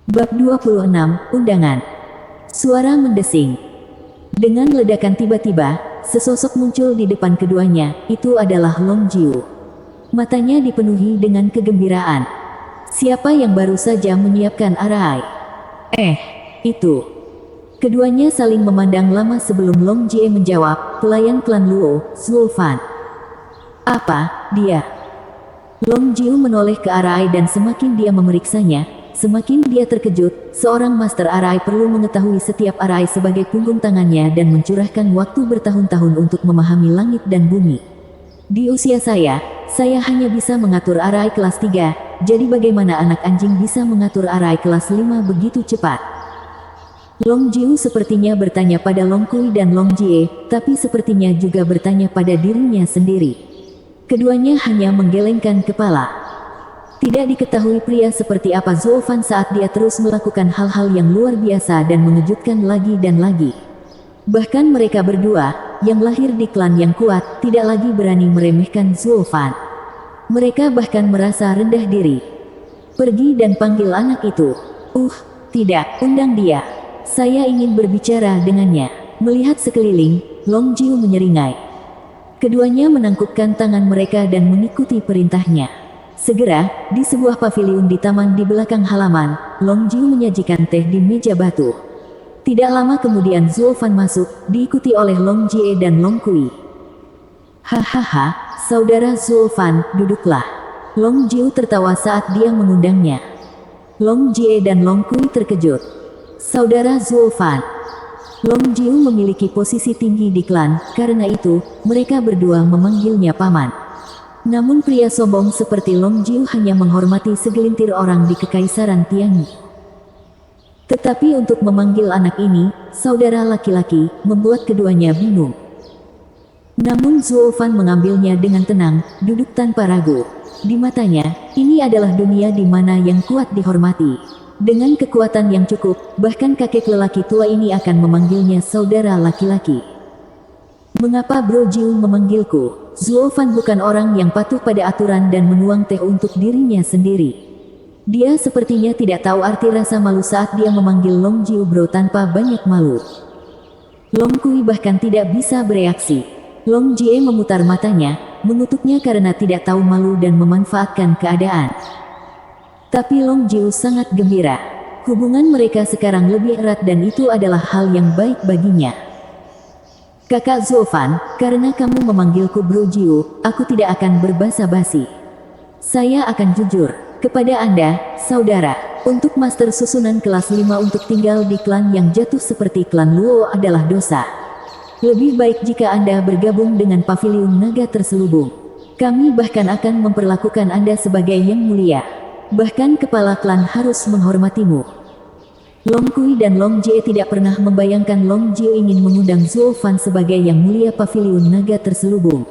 Bab 26, Undangan. Suara mendesing. Dengan ledakan tiba-tiba, sesosok muncul di depan keduanya, itu adalah Long Jiu. Matanya dipenuhi dengan kegembiraan. Siapa yang baru saja menyiapkan arai? Itu. Keduanya saling memandang lama sebelum Long Jie menjawab, pelayan klan Luo, Zuo Fan. Apa, dia? Long Jiu menoleh ke arai dan semakin dia memeriksanya, semakin dia terkejut. Seorang master arai perlu mengetahui setiap arai sebagai punggung tangannya dan mencurahkan waktu bertahun-tahun untuk memahami langit dan bumi. Di usia saya hanya bisa mengatur arai kelas 3, jadi bagaimana anak anjing bisa mengatur arai kelas 5 begitu cepat? Long Jiu sepertinya bertanya pada Long Kui dan Long Jie, tapi sepertinya juga bertanya pada dirinya sendiri. Keduanya hanya menggelengkan kepala. Tidak diketahui pria seperti apa Zuo Fan saat dia terus melakukan hal-hal yang luar biasa dan mengejutkan lagi dan lagi. Bahkan mereka berdua, yang lahir di klan yang kuat, tidak lagi berani meremehkan Zuo Fan. Mereka bahkan merasa rendah diri. Pergi dan panggil anak itu. Tidak, undang dia. Saya ingin berbicara dengannya. Melihat sekeliling, Long Jiu menyeringai. Keduanya menangkupkan tangan mereka dan mengikuti perintahnya. Segera, di sebuah paviliun di taman di belakang halaman, Long Jiu menyajikan teh di meja batu. Tidak lama kemudian Zuo Fan masuk, diikuti oleh Long Jie dan Long Kui. Hahaha, saudara Zuo Fan, duduklah. Long Jiu tertawa saat dia mengundangnya. Long Jie dan Long Kui terkejut. Saudara Zuo Fan. Long Jiu memiliki posisi tinggi di klan, karena itu, mereka berdua memanggilnya paman. Namun pria sombong seperti Long Jiu hanya menghormati segelintir orang di Kekaisaran Tianyi. Tetapi untuk memanggil anak ini, saudara laki-laki, membuat keduanya bingung. Namun Zuo Fan mengambilnya dengan tenang, duduk tanpa ragu. Di matanya, ini adalah dunia di mana yang kuat dihormati. Dengan kekuatan yang cukup, bahkan kakek lelaki tua ini akan memanggilnya saudara laki-laki. Mengapa Bro Jiu memanggilku? Zuo Fan bukan orang yang patuh pada aturan dan menuang teh untuk dirinya sendiri. Dia sepertinya tidak tahu arti rasa malu saat dia memanggil Long Jiu bro tanpa banyak malu. Long Kui bahkan tidak bisa bereaksi. Long Jie memutar matanya, mengutuknya karena tidak tahu malu dan memanfaatkan keadaan. Tapi Long Jiu sangat gembira. Hubungan mereka sekarang lebih erat dan itu adalah hal yang baik baginya. Kakak Zuo Fan, karena kamu memanggilku Bro Jiu, aku tidak akan berbasa-basi. Saya akan jujur kepada Anda, saudara. Untuk master susunan kelas 5 untuk tinggal di klan yang jatuh seperti klan Luo adalah dosa. Lebih baik jika Anda bergabung dengan paviliun naga terselubung. Kami bahkan akan memperlakukan Anda sebagai yang mulia. Bahkan kepala klan harus menghormatimu. Long Kui dan Long Jie tidak pernah membayangkan Long Jiu ingin mengundang Zuo Fan sebagai yang mulia paviliun naga terselubung.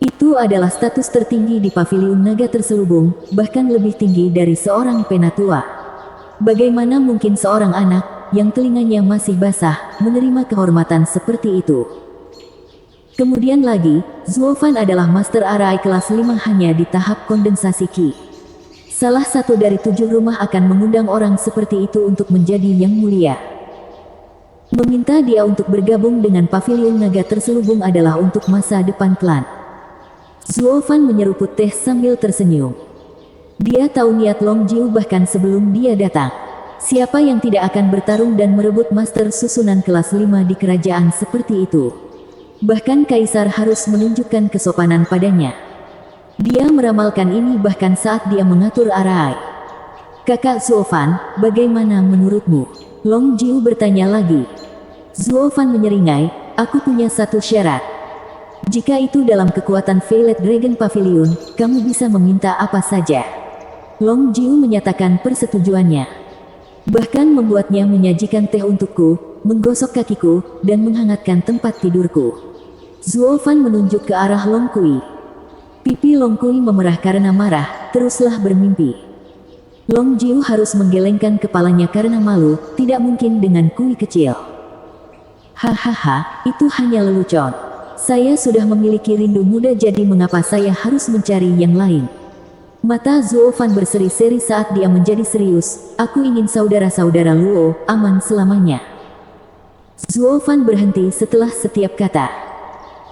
Itu adalah status tertinggi di paviliun naga terselubung, bahkan lebih tinggi dari seorang penatua. Bagaimana mungkin seorang anak, yang telinganya masih basah, menerima kehormatan seperti itu? Kemudian lagi, Zuo Fan adalah master arai kelas 5 hanya di tahap kondensasi Qi. Salah satu dari 7 rumah akan mengundang orang seperti itu untuk menjadi yang mulia. Meminta dia untuk bergabung dengan paviliun naga terselubung adalah untuk masa depan klan. Zuo Fan menyeruput teh sambil tersenyum. Dia tahu niat Long Jiu bahkan sebelum dia datang. Siapa yang tidak akan bertarung dan merebut master susunan kelas 5 di kerajaan seperti itu? Bahkan kaisar harus menunjukkan kesopanan padanya. Dia meramalkan ini bahkan saat dia mengatur arai. Kakak Zuo Fan, bagaimana menurutmu? Long Jiu bertanya lagi. Zuo Fan menyeringai, aku punya satu syarat. Jika itu dalam kekuatan Violet Dragon Pavilion, kamu bisa meminta apa saja. Long Jiu menyatakan persetujuannya. Bahkan membuatnya menyajikan teh untukku, menggosok kakiku, dan menghangatkan tempat tidurku. Zuo Fan menunjuk ke arah Long Kui. Pipi Long Kui memerah karena marah, teruslah bermimpi. Long Jiu harus menggelengkan kepalanya karena malu, tidak mungkin dengan Kui kecil. Hahaha, itu hanya lelucon. Saya sudah memiliki rindu muda jadi mengapa saya harus mencari yang lain? Mata Zuo Fan berseri-seri saat dia menjadi serius. Aku ingin saudara-saudara Luo aman selamanya. Zuo Fan berhenti setelah setiap kata.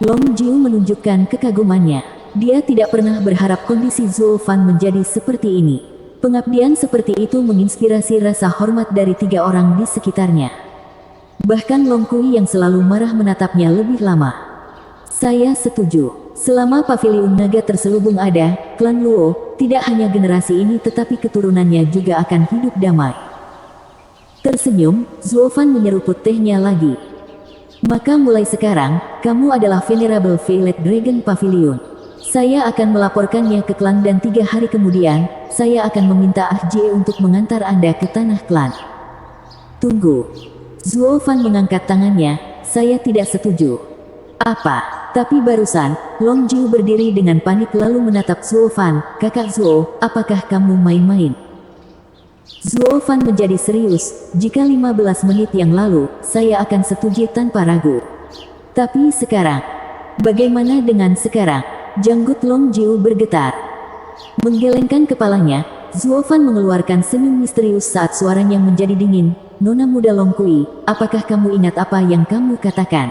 Long Jiu menunjukkan kekagumannya. Dia tidak pernah berharap kondisi Zuo Fan menjadi seperti ini. Pengabdian seperti itu menginspirasi rasa hormat dari 3 orang di sekitarnya. Bahkan Long Kui yang selalu marah menatapnya lebih lama. Saya setuju. Selama paviliun naga terselubung ada, klan Luo, tidak hanya generasi ini tetapi keturunannya juga akan hidup damai. Tersenyum, Zuo Fan menyeruput tehnya lagi. Maka mulai sekarang, kamu adalah Venerable Violet Dragon Pavilion. Saya akan melaporkannya ke klan dan 3 hari kemudian, saya akan meminta Ah Jie untuk mengantar Anda ke tanah klan. Tunggu. Zuo Fan mengangkat tangannya, saya tidak setuju. Apa? Tapi barusan, Long Jiu berdiri dengan panik lalu menatap Zuo Fan. Kakak Zuo, apakah kamu main-main? Zuo Fan menjadi serius. Jika 15 menit yang lalu, saya akan setuju tanpa ragu. Tapi sekarang, bagaimana dengan sekarang? Janggut Long Jiu bergetar. Menggelengkan kepalanya, Zuo Fan mengeluarkan senyum misterius saat suaranya menjadi dingin. Nona muda Long Kui, apakah kamu ingat apa yang kamu katakan?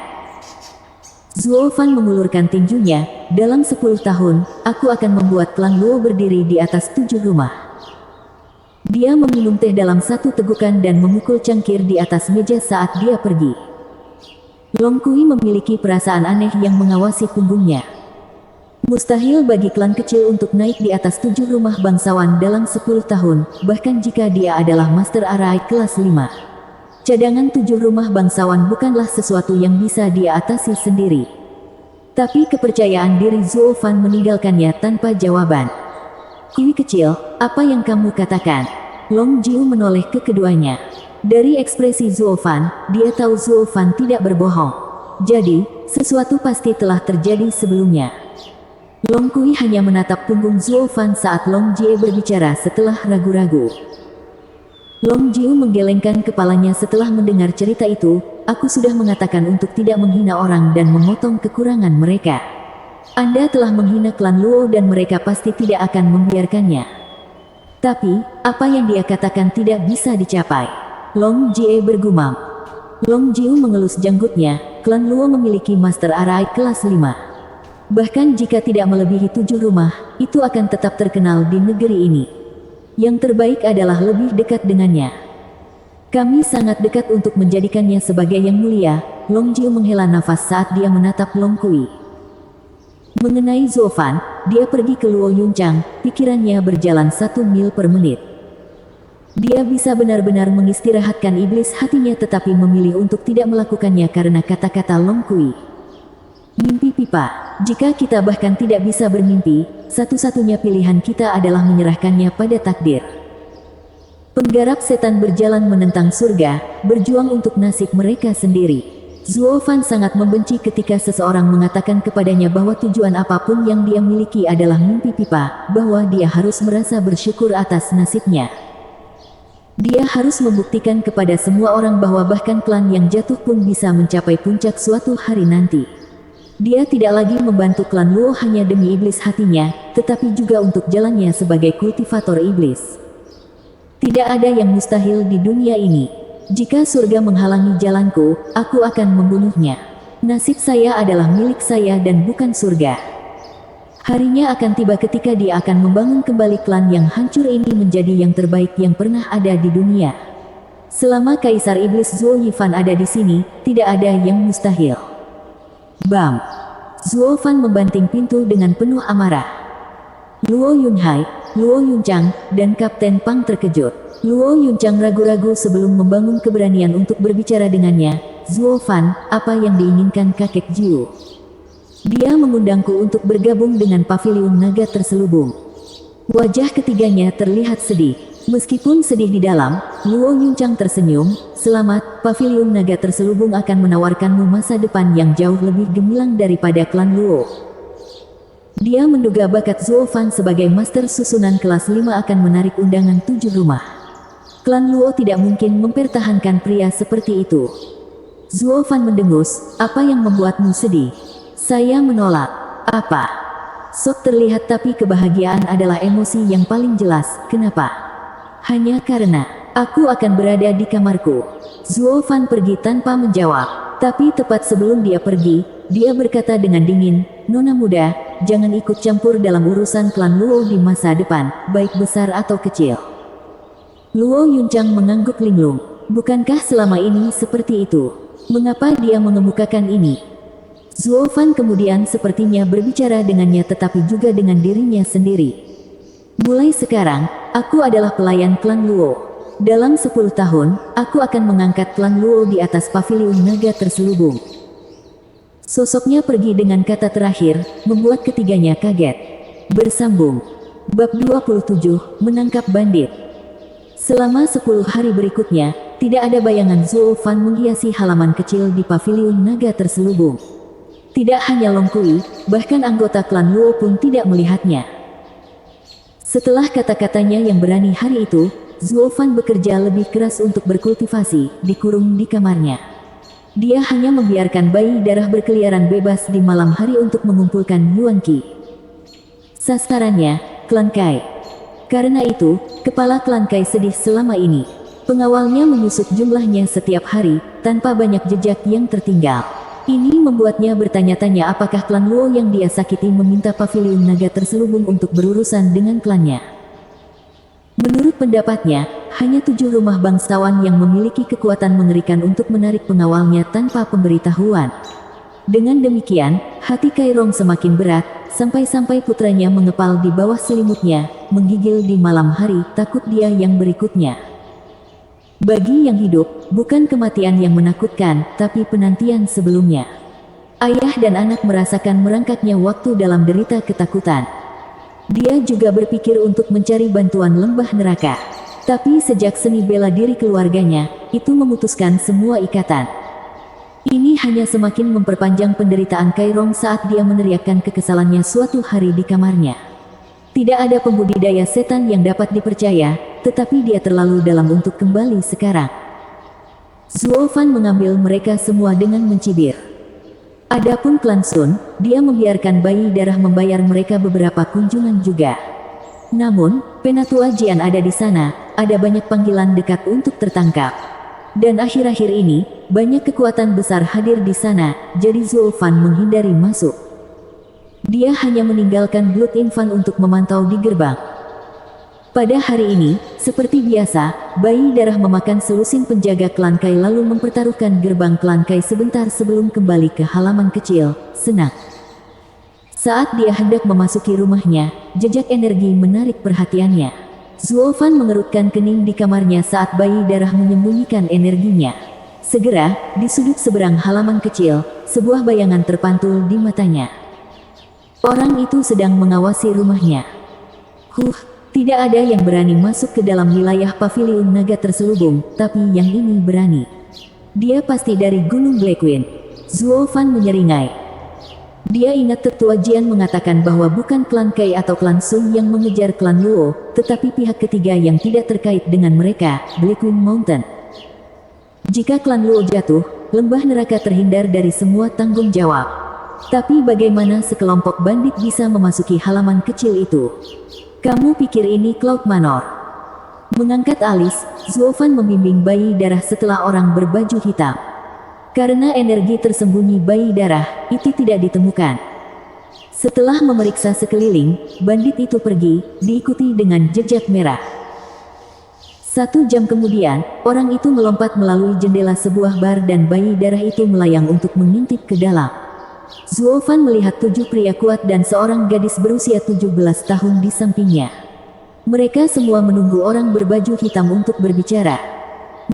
Zuo Fan mengulurkan tinjunya, dalam 10 tahun, aku akan membuat klan Luo berdiri di atas 7 rumah. Dia meminum teh dalam satu tegukan dan memukul cangkir di atas meja saat dia pergi. Long Kui memiliki perasaan aneh yang mengawasi punggungnya. Mustahil bagi klan kecil untuk naik di atas 7 rumah bangsawan dalam 10 tahun, bahkan jika dia adalah Master Arai kelas 5. Cadangan 7 rumah bangsawan bukanlah sesuatu yang bisa dia atasi sendiri. Tapi kepercayaan diri Zuo Fan meninggalkannya tanpa jawaban. Kui kecil, apa yang kamu katakan? Long Jiu menoleh ke keduanya. Dari ekspresi Zuo Fan, dia tahu Zuo Fan tidak berbohong. Jadi, sesuatu pasti telah terjadi sebelumnya. Long Kui hanya menatap punggung Zuo Fan saat Long Jie berbicara setelah ragu-ragu. Long Jiu menggelengkan kepalanya setelah mendengar cerita itu. Aku sudah mengatakan untuk tidak menghina orang dan memotong kekurangan mereka. Anda telah menghina klan Luo dan mereka pasti tidak akan membiarkannya. Tapi, apa yang dia katakan tidak bisa dicapai. Long Jie bergumam. Long Jiu mengelus janggutnya, klan Luo memiliki Master Arai kelas 5. Bahkan jika tidak melebihi 7 rumah, itu akan tetap terkenal di negeri ini. Yang terbaik adalah lebih dekat dengannya. Kami sangat dekat untuk menjadikannya sebagai yang mulia. Long Jiu menghela nafas saat dia menatap Long Kui. Mengenai Zuo Fan, dia pergi ke Luo Yunchang, pikirannya berjalan 1 mil per menit. Dia bisa benar-benar mengistirahatkan iblis hatinya tetapi memilih untuk tidak melakukannya karena kata-kata Long Kui. Mimpi pipa. Jika kita bahkan tidak bisa bermimpi, satu-satunya pilihan kita adalah menyerahkannya pada takdir. Penggarap setan berjalan menentang surga, berjuang untuk nasib mereka sendiri. Zuo Fan sangat membenci ketika seseorang mengatakan kepadanya bahwa tujuan apapun yang dia miliki adalah mimpi pipa, bahwa dia harus merasa bersyukur atas nasibnya. Dia harus membuktikan kepada semua orang bahwa bahkan klan yang jatuh pun bisa mencapai puncak suatu hari nanti. Dia tidak lagi membantu klan Luo hanya demi iblis hatinya, tetapi juga untuk jalannya sebagai kultivator iblis. Tidak ada yang mustahil di dunia ini. Jika surga menghalangi jalanku, aku akan membunuhnya. Nasib saya adalah milik saya dan bukan surga. Harinya akan tiba ketika dia akan membangun kembali klan yang hancur ini menjadi yang terbaik yang pernah ada di dunia. Selama Kaisar Iblis Zuo Yifan ada di sini, tidak ada yang mustahil. Bam! Zuo Fan membanting pintu dengan penuh amarah. Luo Yunhai, Luo Yunchang, dan Kapten Pang terkejut. Luo Yunchang ragu-ragu sebelum membangun keberanian untuk berbicara dengannya. Zuo Fan, apa yang diinginkan kakek Jiu? Dia mengundangku untuk bergabung dengan paviliun naga terselubung. Wajah ketiganya terlihat sedih. Meskipun sedih di dalam, Luo Yunchang tersenyum. Selamat, paviliun naga terselubung akan menawarkanmu masa depan yang jauh lebih gemilang daripada klan Luo. Dia menduga bakat Zuo Fan sebagai master susunan kelas 5 akan menarik undangan 7 rumah. Klan Luo tidak mungkin mempertahankan pria seperti itu. Zuo Fan mendengus, apa yang membuatmu sedih? Saya menolak. Apa? Sok terlihat tapi kebahagiaan adalah emosi yang paling jelas. Kenapa? Hanya karena aku akan berada di kamarku. Zuo Fan pergi tanpa menjawab. Tapi tepat sebelum dia pergi, dia berkata dengan dingin, "Nona muda, jangan ikut campur dalam urusan klan Luo di masa depan, baik besar atau kecil." Luo Yunchang mengangguk linglung. Bukankah selama ini seperti itu? Mengapa dia mengemukakan ini? Zuo Fan kemudian sepertinya berbicara dengannya tetapi juga dengan dirinya sendiri. "Mulai sekarang, aku adalah pelayan klan Luo. Dalam 10 tahun, aku akan mengangkat klan Luo di atas paviliun naga terselubung." Sosoknya pergi dengan kata terakhir, membuat ketiganya kaget. Bersambung. Bab 27, Menangkap Bandit. Selama 10 hari berikutnya, tidak ada bayangan Zuo Fan menghiasi halaman kecil di paviliun naga terselubung. Tidak hanya Long Kui, bahkan anggota klan Luo pun tidak melihatnya. Setelah kata-katanya yang berani hari itu, Zuo Fan bekerja lebih keras untuk berkultivasi, dikurung di kamarnya. Dia hanya membiarkan bayi darah berkeliaran bebas di malam hari untuk mengumpulkan Yuan Qi. Sasarannya, klan Kai. Karena itu, kepala klan Kai sedih selama ini. Pengawalnya menyusut jumlahnya setiap hari, tanpa banyak jejak yang tertinggal. Ini membuatnya bertanya-tanya apakah klan Luo yang dia sakiti meminta paviliun naga terselubung untuk berurusan dengan klannya. Menurut pendapatnya, hanya 7 rumah bangsawan yang memiliki kekuatan mengerikan untuk menarik pengawalnya tanpa pemberitahuan. Dengan demikian, hati Kairong semakin berat, sampai-sampai putranya mengepal di bawah selimutnya, menggigil di malam hari, takut dia yang berikutnya. Bagi yang hidup, bukan kematian yang menakutkan, tapi penantian sebelumnya. Ayah dan anak merasakan merangkaknya waktu dalam derita ketakutan. Dia juga berpikir untuk mencari bantuan lembah neraka. Tapi sejak seni bela diri keluarganya, itu memutuskan semua ikatan. Ini hanya semakin memperpanjang penderitaan Kairong saat dia meneriakkan kekesalannya suatu hari di kamarnya. Tidak ada pembudidaya setan yang dapat dipercaya, tetapi dia terlalu dalam untuk kembali sekarang. Zuo Fan mengambil mereka semua dengan mencibir. Adapun klan Sun, dia membiarkan bayi darah membayar mereka beberapa kunjungan juga. Namun, Penatua Jian ada di sana, ada banyak panggilan dekat untuk tertangkap. Dan akhir-akhir ini, banyak kekuatan besar hadir di sana, jadi Zuo Fan menghindari masuk. Dia hanya meninggalkan Blood Infant untuk memantau di gerbang. Pada hari ini, seperti biasa, bayi darah memakan selusin penjaga klan Kai lalu mempertaruhkan gerbang klan Kai sebentar sebelum kembali ke halaman kecil, senang. Saat dia hendak memasuki rumahnya, jejak energi menarik perhatiannya. Zuo Fan mengerutkan kening di kamarnya saat bayi darah menyembunyikan energinya. Segera, di sudut seberang halaman kecil, sebuah bayangan terpantul di matanya. Orang itu sedang mengawasi rumahnya. Tidak ada yang berani masuk ke dalam wilayah paviliun naga terselubung, tapi yang ini berani. Dia pasti dari Gunung Black Wind. Zuo Fan menyeringai. Dia ingat tetua Jian mengatakan bahwa bukan klan Kai atau klan Sun yang mengejar klan Luo, tetapi pihak ketiga yang tidak terkait dengan mereka, Blackwind Mountain. Jika klan Luo jatuh, lembah neraka terhindar dari semua tanggung jawab. Tapi bagaimana sekelompok bandit bisa memasuki halaman kecil itu? Kamu pikir ini Cloud Manor? Mengangkat alis, Zuo Fan membimbing bayi darah setelah orang berbaju hitam. Karena energi tersembunyi bayi darah, itu tidak ditemukan. Setelah memeriksa sekeliling, bandit itu pergi, diikuti dengan jejak merah. 1 jam kemudian, orang itu melompat melalui jendela sebuah bar dan bayi darah itu melayang untuk mengintip ke dalam. Zuo Fan melihat 7 pria kuat dan seorang gadis berusia 17 tahun di sampingnya. Mereka semua menunggu orang berbaju hitam untuk berbicara.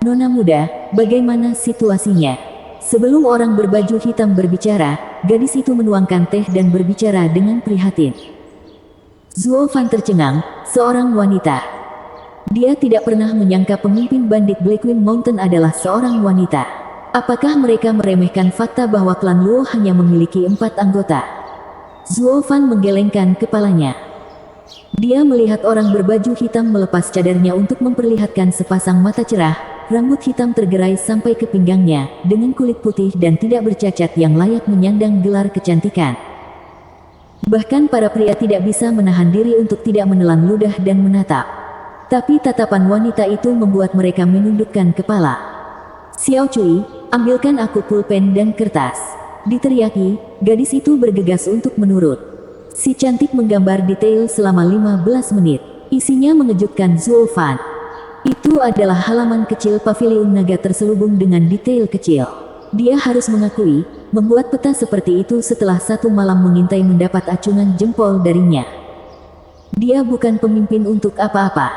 Nona muda, bagaimana situasinya? Sebelum orang berbaju hitam berbicara, gadis itu menuangkan teh dan berbicara dengan prihatin. Zuo Fan tercengang, seorang wanita. Dia tidak pernah menyangka pemimpin bandit Blackwind Mountain adalah seorang wanita. Apakah mereka meremehkan fakta bahwa klan Luo hanya memiliki 4 anggota? Zuo Fan menggelengkan kepalanya. Dia melihat orang berbaju hitam melepas cadarnya untuk memperlihatkan sepasang mata cerah, rambut hitam tergerai sampai ke pinggangnya, dengan kulit putih dan tidak bercacat yang layak menyandang gelar kecantikan. Bahkan para pria tidak bisa menahan diri untuk tidak menelan ludah dan menatap. Tapi tatapan wanita itu membuat mereka menundukkan kepala. "Xiao Cui, ambilkan aku pulpen dan kertas," diteriaki. Gadis itu bergegas untuk menurut. Si cantik menggambar detail selama 15 menit. Isinya mengejutkan Zuo Fan. Itu adalah halaman kecil paviliun naga terselubung dengan detail kecil. Dia harus mengakui, membuat peta seperti itu setelah satu malam mengintai mendapat acungan jempol darinya. Dia bukan pemimpin untuk apa-apa.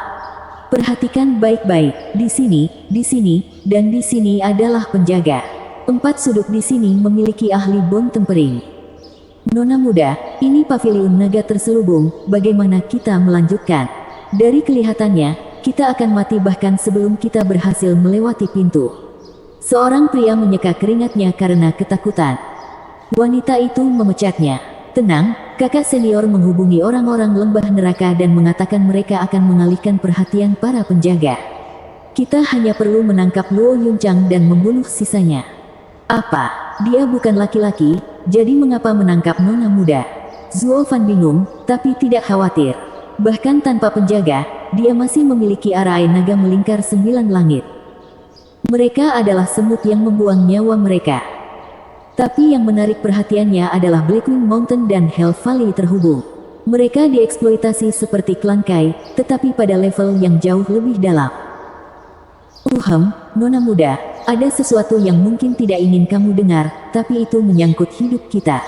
Perhatikan baik-baik, di sini, dan di sini adalah penjaga. 4 sudut di sini memiliki ahli bom tempering. Nona muda, ini paviliun naga terselubung, bagaimana kita melanjutkan? Dari kelihatannya, kita akan mati bahkan sebelum kita berhasil melewati pintu. Seorang pria menyeka keringatnya karena ketakutan. Wanita itu memecatnya. "Tenang, kakak senior menghubungi orang-orang lembah neraka dan mengatakan mereka akan mengalihkan perhatian para penjaga. Kita hanya perlu menangkap Luo Yunchang dan membunuh sisanya." "Apa? Dia bukan laki-laki, jadi mengapa menangkap nona muda?" Zuo Fan bingung, tapi tidak khawatir. Bahkan tanpa penjaga, dia masih memiliki arai naga melingkar 9 langit. Mereka adalah semut yang membuang nyawa mereka. Tapi yang menarik perhatiannya adalah Blackwing Mountain dan Hell Valley terhubung. Mereka dieksploitasi seperti klan Kai, tetapi pada level yang jauh lebih dalam. Nona muda, ada sesuatu yang mungkin tidak ingin kamu dengar, tapi itu menyangkut hidup kita."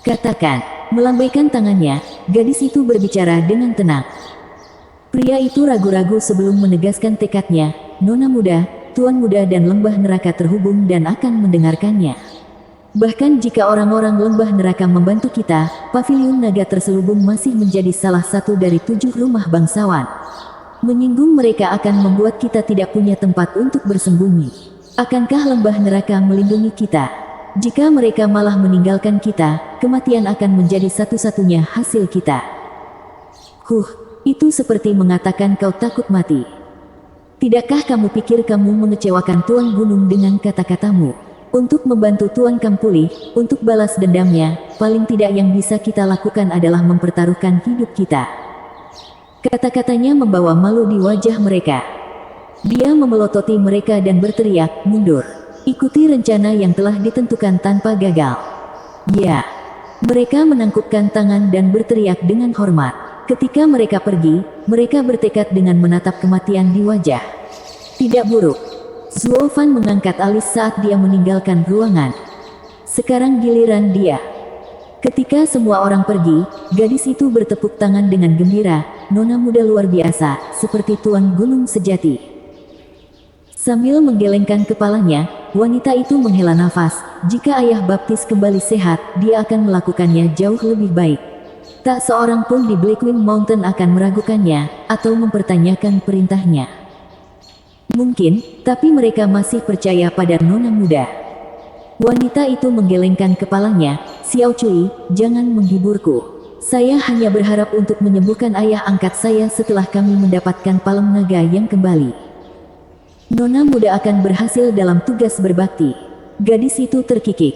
"Katakan." Melambaikan tangannya, gadis itu berbicara dengan tenang. Pria itu ragu-ragu sebelum menegaskan tekadnya. "Nona muda, tuan muda dan lembah neraka terhubung dan akan mendengarkannya. Bahkan jika orang-orang lembah neraka membantu kita, paviliun naga terselubung masih menjadi salah satu dari 7 rumah bangsawan. Menyinggung mereka akan membuat kita tidak punya tempat untuk bersembunyi. Akankah lembah neraka melindungi kita? Jika mereka malah meninggalkan kita, kematian akan menjadi satu-satunya hasil kita." Itu seperti mengatakan kau takut mati. Tidakkah kamu pikir kamu mengecewakan Tuan Gunung dengan kata-katamu? Untuk membantu Tuan Kam pulih, untuk balas dendamnya, paling tidak yang bisa kita lakukan adalah mempertaruhkan hidup kita. Kata-katanya membawa malu di wajah mereka. Dia memelototi mereka dan berteriak, "Mundur. Ikuti rencana yang telah ditentukan tanpa gagal." "Ya." Mereka menangkupkan tangan dan berteriak dengan hormat. Ketika mereka pergi, mereka bertekad dengan menatap kematian di wajah. "Tidak buruk." Zuo Fan mengangkat alis saat dia meninggalkan ruangan. Sekarang giliran dia. Ketika semua orang pergi, gadis itu bertepuk tangan dengan gembira. "Nona muda luar biasa, seperti Tuan Gunung sejati." Sambil menggelengkan kepalanya, wanita itu menghela nafas. Jika ayah baptis kembali sehat, dia akan melakukannya jauh lebih baik. Tak seorang pun di Blackwing Mountain akan meragukannya, atau mempertanyakan perintahnya. Mungkin, tapi mereka masih percaya pada nona muda. Wanita itu menggelengkan kepalanya. "Xiao Cui, jangan menghiburku. Saya hanya berharap untuk menyembuhkan ayah angkat saya setelah kami mendapatkan palem naga yang kembali. Nona muda akan berhasil dalam tugas berbakti." Gadis itu terkikik.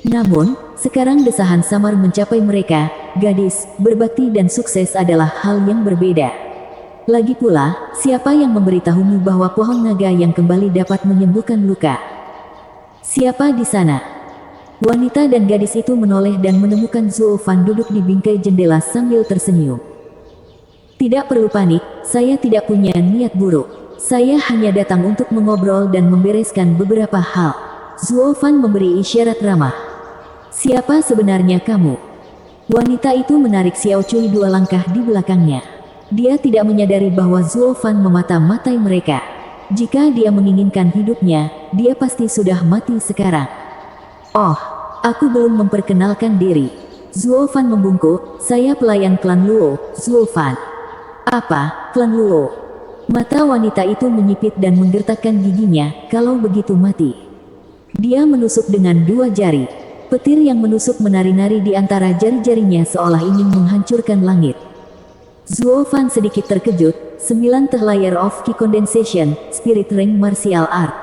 Namun, sekarang desahan samar mencapai mereka. Gadis, berbakti dan sukses adalah hal yang berbeda. Lagi pula, siapa yang memberitahumu bahwa pohon naga yang kembali dapat menyembuhkan luka? Siapa di sana? Wanita dan gadis itu menoleh dan menemukan Zuo Fan duduk di bingkai jendela sambil tersenyum. "Tidak perlu panik, saya tidak punya niat buruk. Saya hanya datang untuk mengobrol dan membereskan beberapa hal." Zuo Fan memberi isyarat ramah. "Siapa sebenarnya kamu?" Wanita itu menarik Xiao Cui 2 langkah di belakangnya. Dia tidak menyadari bahwa Zuo Fan memata-matai mereka. Jika dia menginginkan hidupnya, dia pasti sudah mati sekarang. "Oh, aku belum memperkenalkan diri." Zuo Fan membungkuk. "Saya pelayan klan Luo, Zuo Fan." "Apa, klan Luo?" Mata wanita itu menyipit dan menggertakkan giginya. "Kalau begitu mati." Dia menusuk dengan 2 jari. Petir yang menusuk menari-nari di antara jari-jarinya seolah ingin menghancurkan langit. Zuo Fan sedikit terkejut. 9 Layer of Ki Condensation, Spirit Rank Martial Art.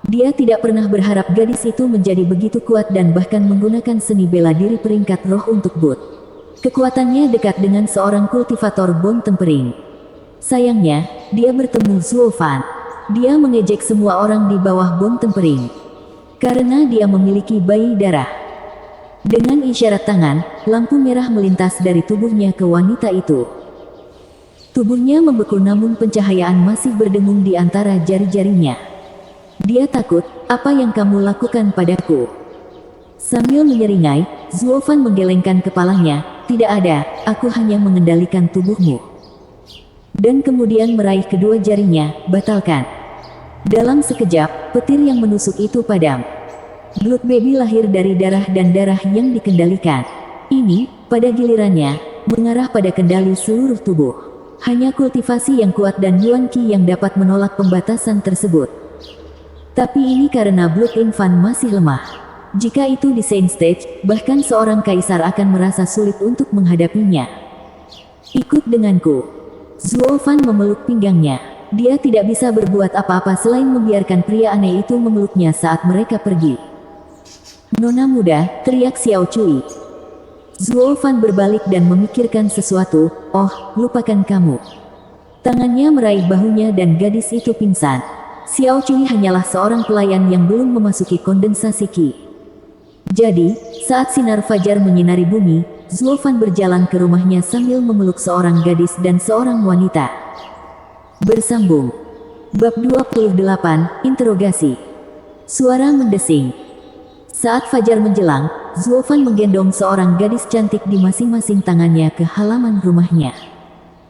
Dia tidak pernah berharap gadis itu menjadi begitu kuat dan bahkan menggunakan seni bela diri peringkat roh untuk Bud. Kekuatannya dekat dengan seorang kultivator bone tempering. Sayangnya, dia bertemu Zuo Fan. Dia mengejek semua orang di bawah bone tempering. Karena dia memiliki bayi darah. Dengan isyarat tangan, lampu merah melintas dari tubuhnya ke wanita itu. Tubuhnya membeku namun pencahayaan masih berdengung di antara jari-jarinya. Dia takut, apa yang kamu lakukan padaku? Sambil menyeringai, Zuo Fan menggelengkan kepalanya, tidak ada, aku hanya mengendalikan tubuhmu. Dan kemudian meraih kedua jarinya, batalkan. Dalam sekejap, petir yang menusuk itu padam. Blood Baby lahir dari darah dan darah yang dikendalikan. Ini, pada gilirannya, mengarah pada kendali seluruh tubuh. Hanya kultivasi yang kuat dan Yuan Qi yang dapat menolak pembatasan tersebut. Tapi ini karena Blood Infant masih lemah. Jika itu di Saint Stage, bahkan seorang kaisar akan merasa sulit untuk menghadapinya. Ikut denganku. Zuo Fan memeluk pinggangnya. Dia tidak bisa berbuat apa-apa selain membiarkan pria aneh itu memeluknya saat mereka pergi. Nona muda, teriak Xiao Cui. Zuo Fan berbalik dan memikirkan sesuatu, oh, lupakan kamu. Tangannya meraih bahunya dan gadis itu pingsan. Xiao Cui hanyalah seorang pelayan yang belum memasuki kondensasi Qi. Jadi, saat sinar fajar menyinari bumi, Zuo Fan berjalan ke rumahnya sambil memeluk seorang gadis dan seorang wanita. Bersambung. Bab 28, Interogasi. Suara mendesing. Saat fajar menjelang, Zuo Fan menggendong seorang gadis cantik di masing-masing tangannya ke halaman rumahnya.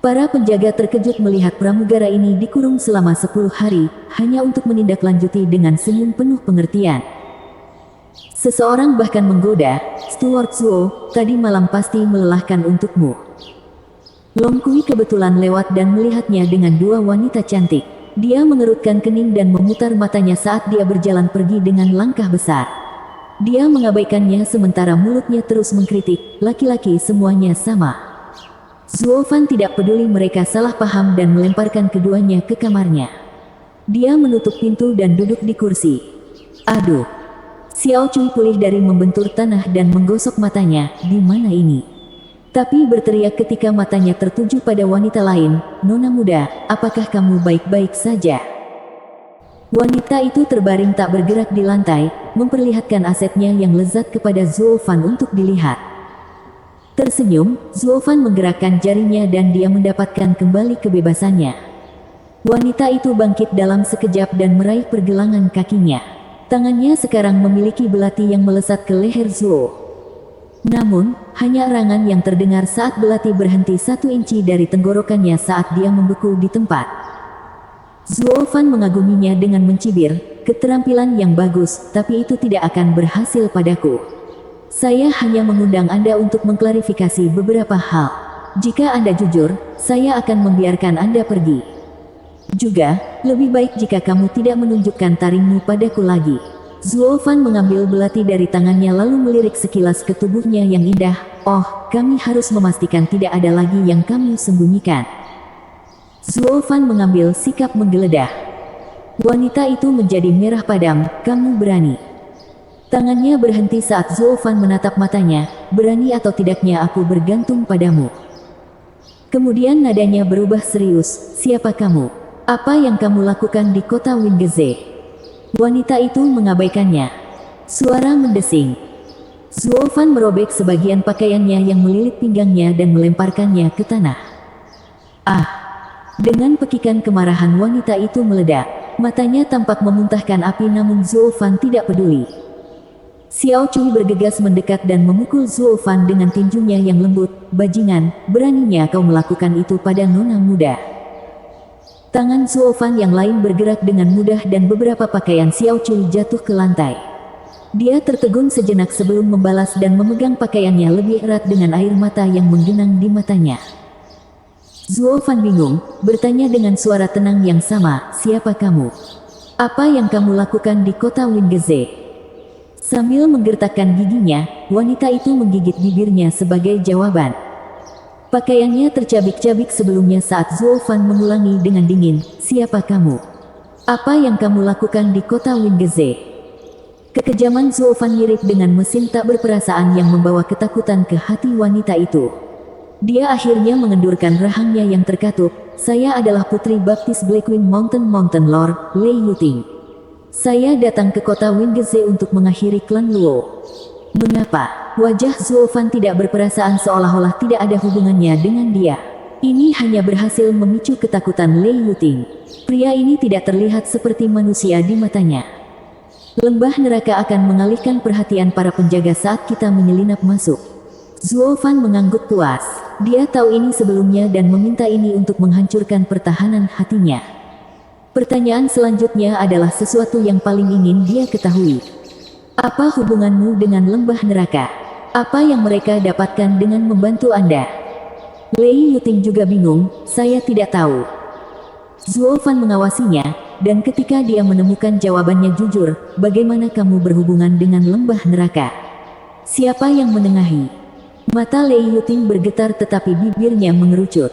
Para penjaga terkejut melihat pramugara ini dikurung selama 10 hari, hanya untuk menindaklanjuti dengan senyum penuh pengertian. Seseorang bahkan menggoda, Steward Zuo, tadi malam pasti melelahkan untukmu. Long Kui kebetulan lewat dan melihatnya dengan dua wanita cantik. Dia mengerutkan kening dan memutar matanya saat dia berjalan pergi dengan langkah besar. Dia mengabaikannya sementara mulutnya terus mengkritik, laki-laki semuanya sama. Zuo Fan tidak peduli mereka salah paham dan melemparkan keduanya ke kamarnya. Dia menutup pintu dan duduk di kursi. Aduh. Xiao Cui pulih dari membentur tanah dan menggosok matanya, di mana ini? Tapi berteriak ketika matanya tertuju pada wanita lain, Nona muda, apakah kamu baik-baik saja? Wanita itu terbaring tak bergerak di lantai, memperlihatkan asetnya yang lezat kepada Zuo Fan untuk dilihat. Tersenyum, Zuo Fan menggerakkan jarinya dan dia mendapatkan kembali kebebasannya. Wanita itu bangkit dalam sekejap dan meraih pergelangan kakinya. Tangannya sekarang memiliki belati yang melesat ke leher Zuo. Namun, hanya erangan yang terdengar saat belati berhenti 1 inci dari tenggorokannya saat dia membeku di tempat. Zuo Fan mengaguminya dengan mencibir, keterampilan yang bagus, tapi itu tidak akan berhasil padaku. Saya hanya mengundang Anda untuk mengklarifikasi beberapa hal. Jika Anda jujur, saya akan membiarkan Anda pergi. Juga, lebih baik jika kamu tidak menunjukkan taringmu padaku lagi. Zuo Fan mengambil belati dari tangannya lalu melirik sekilas ke tubuhnya yang indah. Oh, kami harus memastikan tidak ada lagi yang kami sembunyikan. Zuo Fan mengambil sikap menggeledah. Wanita itu menjadi merah padam, kamu berani. Tangannya berhenti saat Zuo Fan menatap matanya, berani atau tidaknya aku bergantung padamu. Kemudian nadanya berubah serius, siapa kamu? Apa yang kamu lakukan di kota Wingeze? Wanita itu mengabaikannya. Suara mendesing. Zuo Fan merobek sebagian pakaiannya yang melilit pinggangnya dan melemparkannya ke tanah. Ah! Dengan pekikan kemarahan wanita itu meledak. Matanya tampak memuntahkan api namun Zuo Fan tidak peduli. Xiao Cui bergegas mendekat dan memukul Zuo Fan dengan tinjunya yang lembut. Bajingan, beraninya kau melakukan itu pada nona muda. Tangan Zuo Fan yang lain bergerak dengan mudah dan beberapa pakaian Xiao Cui jatuh ke lantai. Dia tertegun sejenak sebelum membalas dan memegang pakaiannya lebih erat dengan air mata yang menggenang di matanya. Zuo Fan bingung, bertanya dengan suara tenang yang sama, siapa kamu? Apa yang kamu lakukan di kota Wingeze? Sambil menggertakkan giginya, wanita itu menggigit bibirnya sebagai jawaban. Pakaiannya tercabik-cabik sebelumnya saat Zuo Fan mengulangi dengan dingin, siapa kamu? Apa yang kamu lakukan di kota Wingeze? Kekejaman Zuo Fan mirip dengan mesin tak berperasaan yang membawa ketakutan ke hati wanita itu. Dia akhirnya mengendurkan rahangnya yang terkatup. Saya adalah putri baptis Blackwing Mountain Lord, Lei Yuting. Saya datang ke kota Wingeze untuk mengakhiri klan Luo. Mengapa? Wajah Zuo Fan tidak berperasaan seolah-olah tidak ada hubungannya dengan dia. Ini hanya berhasil memicu ketakutan Lei Yuting. Pria ini tidak terlihat seperti manusia di matanya. Lembah neraka akan mengalihkan perhatian para penjaga saat kita menyelinap masuk. Zuo Fan mengangguk puas. Dia tahu ini sebelumnya dan meminta ini untuk menghancurkan pertahanan hatinya. Pertanyaan selanjutnya adalah sesuatu yang paling ingin dia ketahui. Apa hubunganmu dengan lembah neraka? Apa yang mereka dapatkan dengan membantu Anda? Lei Yuting juga bingung, saya tidak tahu. Zuo Fan mengawasinya, dan ketika dia menemukan jawabannya jujur, bagaimana kamu berhubungan dengan lembah neraka? Siapa yang menengahi? Mata Lei Yuting bergetar tetapi bibirnya mengerucut.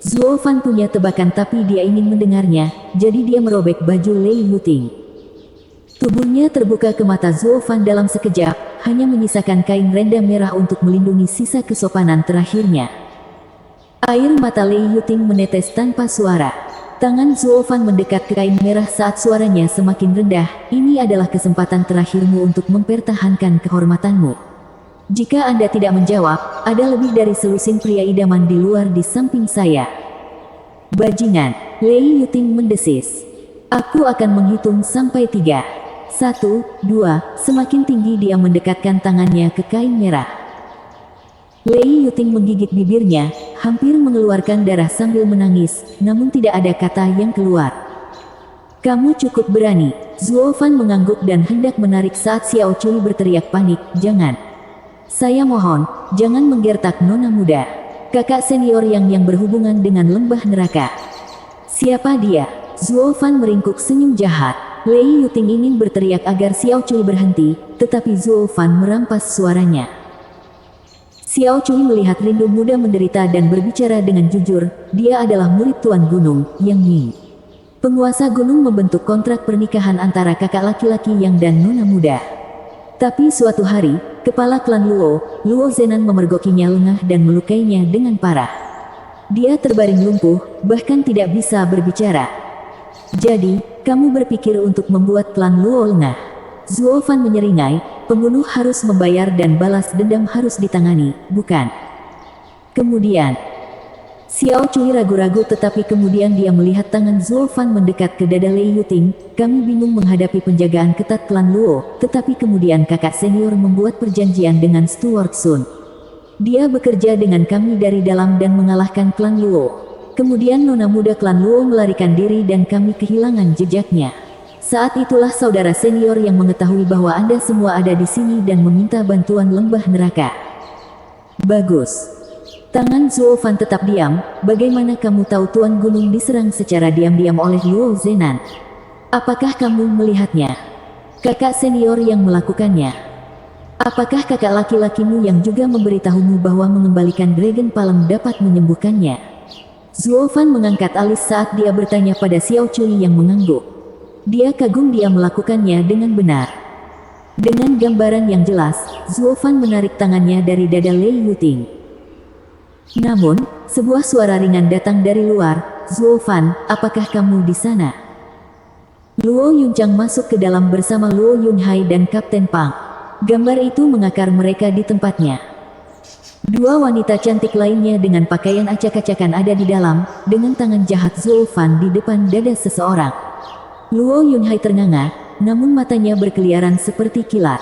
Zuo Fan punya tebakan tapi dia ingin mendengarnya, jadi dia merobek baju Lei Yuting. Tubuhnya terbuka ke mata Zuo Fan dalam sekejap, hanya menyisakan kain renda merah untuk melindungi sisa kesopanan terakhirnya. Air mata Lei Yuting menetes tanpa suara. Tangan Zuo Fan mendekat ke kain merah saat suaranya semakin rendah. Ini adalah kesempatan terakhirmu untuk mempertahankan kehormatanmu. Jika Anda tidak menjawab, ada lebih dari selusin pria idaman di luar di samping saya. Bajingan, Lei Yuting mendesis. Aku akan menghitung sampai 3. 1, 2, semakin tinggi dia mendekatkan tangannya ke kain merah. Lei Yuting menggigit bibirnya, hampir mengeluarkan darah sambil menangis, namun tidak ada kata yang keluar. Kamu cukup berani. Zuo Fan mengangguk dan hendak menarik saat Xiao Cui berteriak panik, jangan. Saya mohon, jangan menggertak nona muda. Kakak senior yang berhubungan dengan lembah neraka. Siapa dia? Zuo Fan meringkuk senyum jahat. Lei Yuting ingin berteriak agar Xiao Cui berhenti, tetapi Zuo Fan merampas suaranya. Xiao Cui melihat rindu muda menderita dan berbicara dengan jujur, dia adalah murid Tuan Gunung, Yang Ming. Penguasa gunung membentuk kontrak pernikahan antara kakak laki-laki Yang dan nona muda. Tapi suatu hari, kepala klan Luo, Luo Zenan memergokinya lengah dan melukainya dengan parah. Dia terbaring lumpuh, bahkan tidak bisa berbicara. Jadi, kamu berpikir untuk membuat klan Luo lengah? Zuo Fan menyeringai, pembunuh harus membayar dan balas dendam harus ditangani, bukan? Kemudian, Xiao Cui ragu-ragu tetapi kemudian dia melihat tangan Zuo Fan mendekat ke dada Lei Yuting. Kami bingung menghadapi penjagaan ketat klan Luo, tetapi kemudian kakak senior membuat perjanjian dengan Stuart Sun. Dia bekerja dengan kami dari dalam dan mengalahkan klan Luo. Kemudian nona muda klan Luo melarikan diri dan kami kehilangan jejaknya. Saat itulah saudara senior yang mengetahui bahwa Anda semua ada di sini dan meminta bantuan lembah neraka. Bagus. Tangan Zuo Fan tetap diam. Bagaimana kamu tahu Tuan Gunung diserang secara diam-diam oleh Luo Zenan? Apakah kamu melihatnya? Kakak senior yang melakukannya. Apakah kakak laki-lakimu yang juga memberitahumu bahwa mengembalikan Dragon Palem dapat menyembuhkannya? Zuo Fan mengangkat alis saat dia bertanya pada Xiao Cui yang mengangguk. Dia kagum dia melakukannya dengan benar. Dengan gambaran yang jelas, Zuo Fan menarik tangannya dari dada Lei Yuting. Namun, sebuah suara ringan datang dari luar. Zuo Fan, apakah kamu di sana? Luo Yunchang masuk ke dalam bersama Luo Yunhai dan Kapten Pang. Gambar itu mengakar mereka di tempatnya. Dua wanita cantik lainnya dengan pakaian acak-acakan ada di dalam, dengan tangan jahat Zuo Fan di depan dada seseorang. Luo Yunhai ternganga, namun matanya berkeliaran seperti kilat.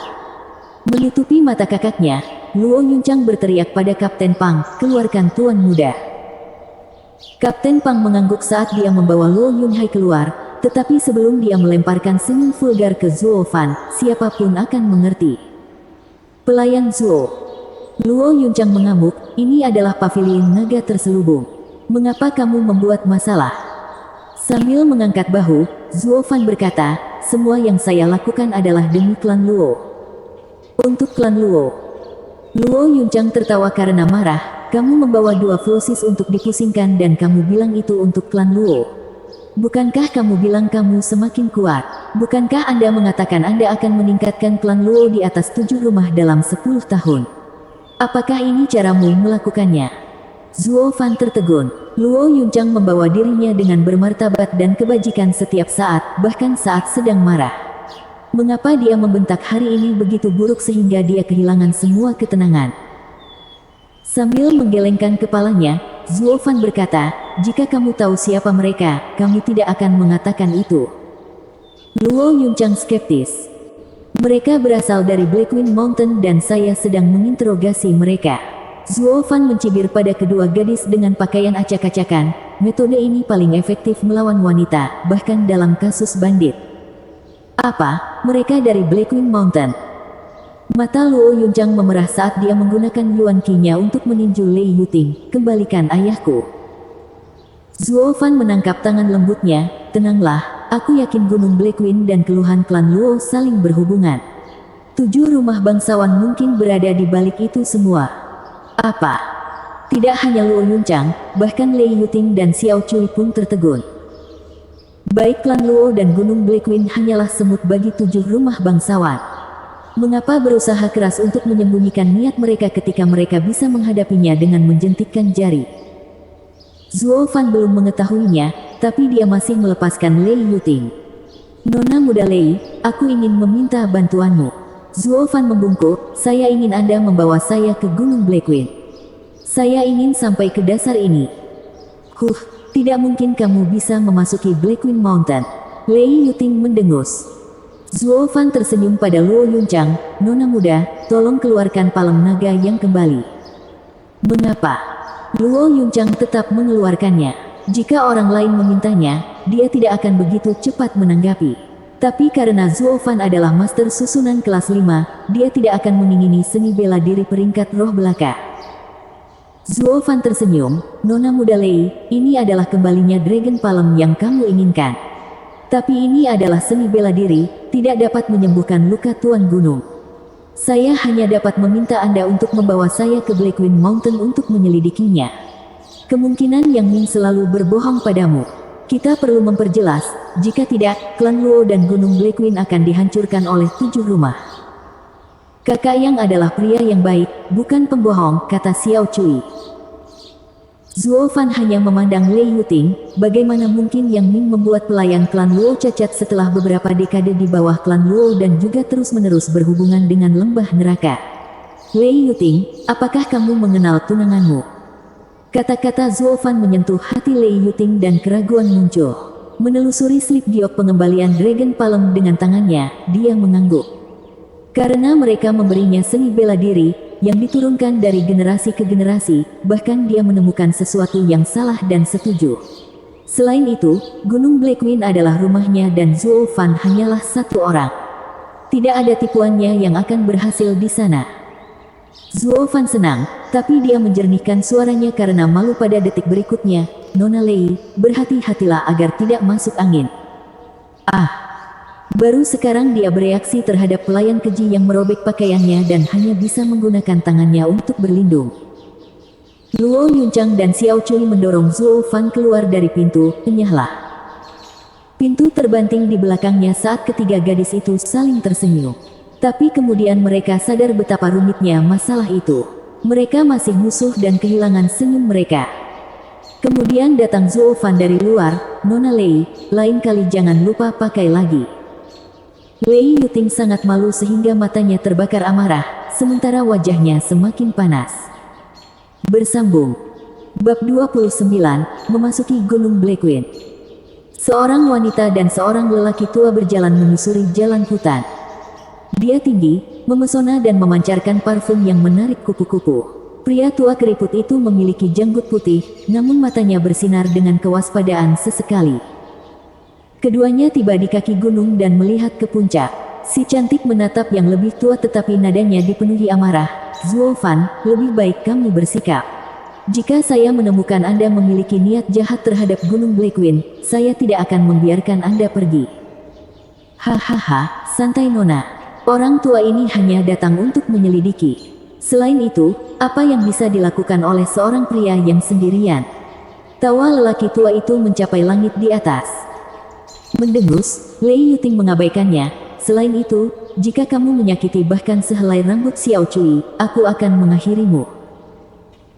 Menutupi mata kakaknya, Luo Yunchang berteriak pada Kapten Pang, keluarkan Tuan Muda. Kapten Pang mengangguk saat dia membawa Luo Yunhai keluar, tetapi sebelum dia melemparkan senyum vulgar ke Zuo Fan, siapapun akan mengerti. Pelayan Zuo. Luo Yunchang mengamuk, ini adalah pavilion naga terselubung. Mengapa kamu membuat masalah? Sambil mengangkat bahu, Zuo Fan berkata, semua yang saya lakukan adalah demi klan Luo. Untuk klan Luo. Luo Yunchang tertawa karena marah, kamu membawa 2 flosis untuk dipusingkan dan kamu bilang itu untuk klan Luo. Bukankah kamu bilang kamu semakin kuat? Bukankah Anda mengatakan Anda akan meningkatkan klan Luo di atas 7 rumah dalam 10 tahun? Apakah ini caramu melakukannya? Zuo Fan tertegun. Luo Yunchang membawa dirinya dengan bermartabat dan kebajikan setiap saat, bahkan saat sedang marah. Mengapa dia membentak hari ini begitu buruk sehingga dia kehilangan semua ketenangan? Sambil menggelengkan kepalanya, Zuo Fan berkata, jika kamu tahu siapa mereka, kamu tidak akan mengatakan itu. Luo Yunchang skeptis. Mereka berasal dari Blackwing Mountain dan saya sedang menginterogasi mereka. Zuo Fan mencibir pada kedua gadis dengan pakaian acak-acakan. Metode ini paling efektif melawan wanita, bahkan dalam kasus bandit. Apa? Mereka dari Blackwing Mountain? Mata Luo Yunchang memerah saat dia menggunakan Yuan Qi-nya untuk meninju Lei Yuting. Kembalikan ayahku. Zuo Fan menangkap tangan lembutnya. Tenanglah, aku yakin Gunung Blackwing dan keluhan klan Luo saling berhubungan. 7 rumah bangsawan mungkin berada di balik itu semua. Apa? Tidak hanya Luo Yunchang, bahkan Lei Yuting dan Xiao Cui pun tertegun. Baik klan Luo dan Gunung Blackwing hanyalah semut bagi 7 rumah bangsawan. Mengapa berusaha keras untuk menyembunyikan niat mereka ketika mereka bisa menghadapinya dengan menjentikkan jari? Zuo Fan belum mengetahuinya, tapi dia masih melepaskan Lei Yuting. Nona muda Lei, aku ingin meminta bantuanmu. Zuo Fan membungkuk, saya ingin Anda membawa saya ke Gunung Blackwing. Saya ingin sampai ke dasar ini. Tidak mungkin kamu bisa memasuki Blackwing Mountain. Lei Yuting mendengus. Zuo Fan tersenyum pada Luo Yunchang, Nona muda, tolong keluarkan palem naga yang kembali. Mengapa? Luo Yunchang tetap mengeluarkannya. Jika orang lain memintanya, dia tidak akan begitu cepat menanggapi. Tapi karena Zuo Fan adalah master susunan kelas 5, dia tidak akan mengingini seni bela diri peringkat roh belaka. Zuo Fan tersenyum, Nona muda Lei, ini adalah kembalinya Dragon Palm yang kamu inginkan. Tapi ini adalah seni bela diri, tidak dapat menyembuhkan luka Tuan Gunung. Saya hanya dapat meminta Anda untuk membawa saya ke Blackwing Mountain untuk menyelidikinya. Kemungkinan Yang Ming selalu berbohong padamu. Kita perlu memperjelas, jika tidak, klan Luo dan Gunung Blackwing akan dihancurkan oleh 7 rumah. Kakak Yang adalah pria yang baik, bukan pembohong, kata Xiao Cui. Zuo Fan hanya memandang Lei Yuting, bagaimana mungkin Yang Ming membuat pelayan klan Luo cacat setelah beberapa dekade di bawah klan Luo dan juga terus-menerus berhubungan dengan lembah neraka. Lei Yuting, apakah kamu mengenal tunanganmu? Kata-kata Zuo Fan menyentuh hati Lei Yuting dan keraguan muncul. Menelusuri slip giok pengembalian Dragon Palm dengan tangannya, dia mengangguk. Karena mereka memberinya seni bela diri, yang diturunkan dari generasi ke generasi, bahkan dia menemukan sesuatu yang salah dan setuju. Selain itu, Gunung Blackwing adalah rumahnya dan Zuo Fan hanyalah satu orang. Tidak ada tipuannya yang akan berhasil di sana. Zuo Fan senang, tapi dia menjernihkan suaranya karena malu pada detik berikutnya. Nona Lei, berhati-hatilah agar tidak masuk angin. Baru sekarang dia bereaksi terhadap pelayan keji yang merobek pakaiannya dan hanya bisa menggunakan tangannya untuk berlindung. Luo Yunchang dan Xiao Cui mendorong Zuo Fan keluar dari pintu, "Enyahlah." Pintu terbanting di belakangnya saat ketiga gadis itu saling tersenyum. Tapi kemudian mereka sadar betapa rumitnya masalah itu. Mereka masih musuh dan kehilangan senyum mereka. Kemudian datang Zuo Fan dari luar, "Nona Lei, lain kali jangan lupa pakai lagi." Lei Yuting sangat malu sehingga matanya terbakar amarah, sementara wajahnya semakin panas. Bersambung. Bab 29, Memasuki Gunung Blackwing. Seorang wanita dan seorang lelaki tua berjalan menyusuri jalan hutan. Dia tinggi, memesona dan memancarkan parfum yang menarik kupu-kupu. Pria tua keriput itu memiliki janggut putih, namun matanya bersinar dengan kewaspadaan sesekali. Keduanya tiba di kaki gunung dan melihat ke puncak. Si cantik menatap yang lebih tua tetapi nadanya dipenuhi amarah. "Zuo Fan, lebih baik kamu bersikap. Jika saya menemukan Anda memiliki niat jahat terhadap Gunung Blackwing, saya tidak akan membiarkan Anda pergi." "Hahaha, santai Nona. Orang tua ini hanya datang untuk menyelidiki. Selain itu, apa yang bisa dilakukan oleh seorang pria yang sendirian?" Tawa lelaki tua itu mencapai langit di atas. Mendengus, Lei Yuting mengabaikannya. Selain itu, jika kamu menyakiti bahkan sehelai rambut Xiao Cui, aku akan mengakhirimu.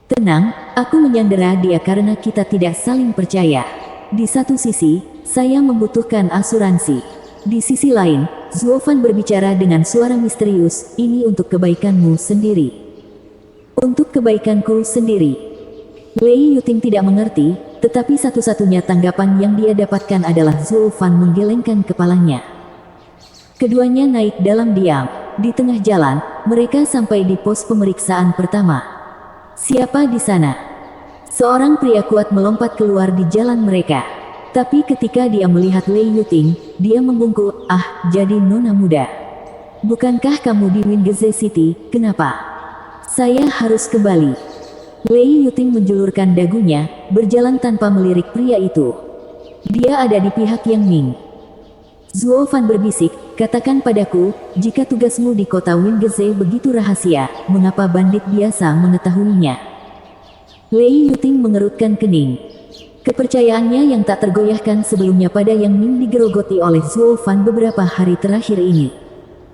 Tenang, aku menyandera dia karena kita tidak saling percaya. Di satu sisi, saya membutuhkan asuransi. Di sisi lain, Zuo Fan berbicara dengan suara misterius, ini untuk kebaikanmu sendiri. Untuk kebaikanku sendiri. Lei Yuting tidak mengerti, tetapi satu-satunya tanggapan yang dia dapatkan adalah Zuo Fan menggelengkan kepalanya. Keduanya naik dalam diam. Di tengah jalan, mereka sampai di pos pemeriksaan pertama. Siapa di sana? Seorang pria kuat melompat keluar di jalan mereka. Tapi ketika dia melihat Lei Yuting, dia membungkuk, jadi nona muda. Bukankah kamu di Wingeze City, kenapa? Saya harus kembali. Lei Yuting menjulurkan dagunya, berjalan tanpa melirik pria itu. Dia ada di pihak Yang Ming. Zuo Fan berbisik, katakan padaku, jika tugasmu di kota Wingeze begitu rahasia, mengapa bandit biasa mengetahuinya? Lei Yuting mengerutkan kening. Kepercayaannya yang tak tergoyahkan sebelumnya pada Yang Ming digerogoti oleh Zuo Fan beberapa hari terakhir ini.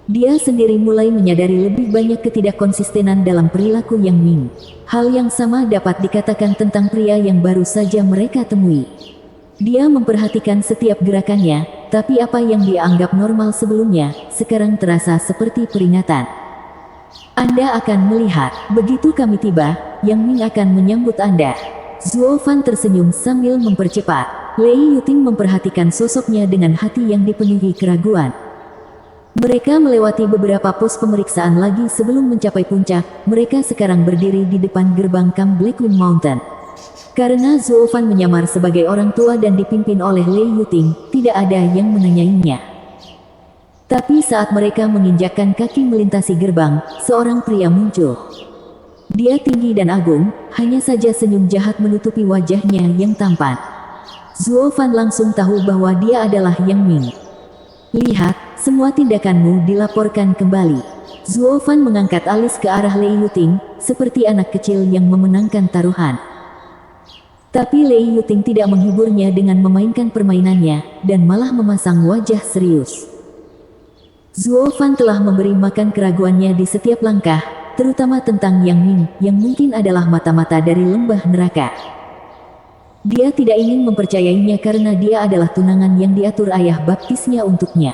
Dia sendiri mulai menyadari lebih banyak ketidakkonsistenan dalam perilaku Yang Ming. Hal yang sama dapat dikatakan tentang pria yang baru saja mereka temui. Dia memperhatikan setiap gerakannya, tapi apa yang dia anggap normal sebelumnya, sekarang terasa seperti peringatan. Anda akan melihat, begitu kami tiba, Yang Ming akan menyambut Anda. Zuo Fan tersenyum sambil mempercepat. Lei Yuting memperhatikan sosoknya dengan hati yang dipenuhi keraguan. Mereka melewati beberapa pos pemeriksaan lagi sebelum mencapai puncak. Mereka sekarang berdiri di depan gerbang Camp Blackwing Mountain. Karena Zuo Fan menyamar sebagai orang tua dan dipimpin oleh Lei Yuting, tidak ada yang menanyainya. Tapi saat mereka menginjakkan kaki melintasi gerbang, seorang pria muncul. Dia tinggi dan agung, hanya saja senyum jahat menutupi wajahnya yang tampan. Zuo Fan langsung tahu bahwa dia adalah Yang Ming. Lihat, semua tindakanmu dilaporkan kembali. Zuo Fan mengangkat alis ke arah Lei Yuting, seperti anak kecil yang memenangkan taruhan. Tapi Lei Yuting tidak menghiburnya dengan memainkan permainannya, dan malah memasang wajah serius. Zuo Fan telah memberi makan keraguannya di setiap langkah, terutama tentang Yang Ming, yang mungkin adalah mata-mata dari lembah neraka. Dia tidak ingin mempercayainya karena dia adalah tunangan yang diatur ayah baptisnya untuknya.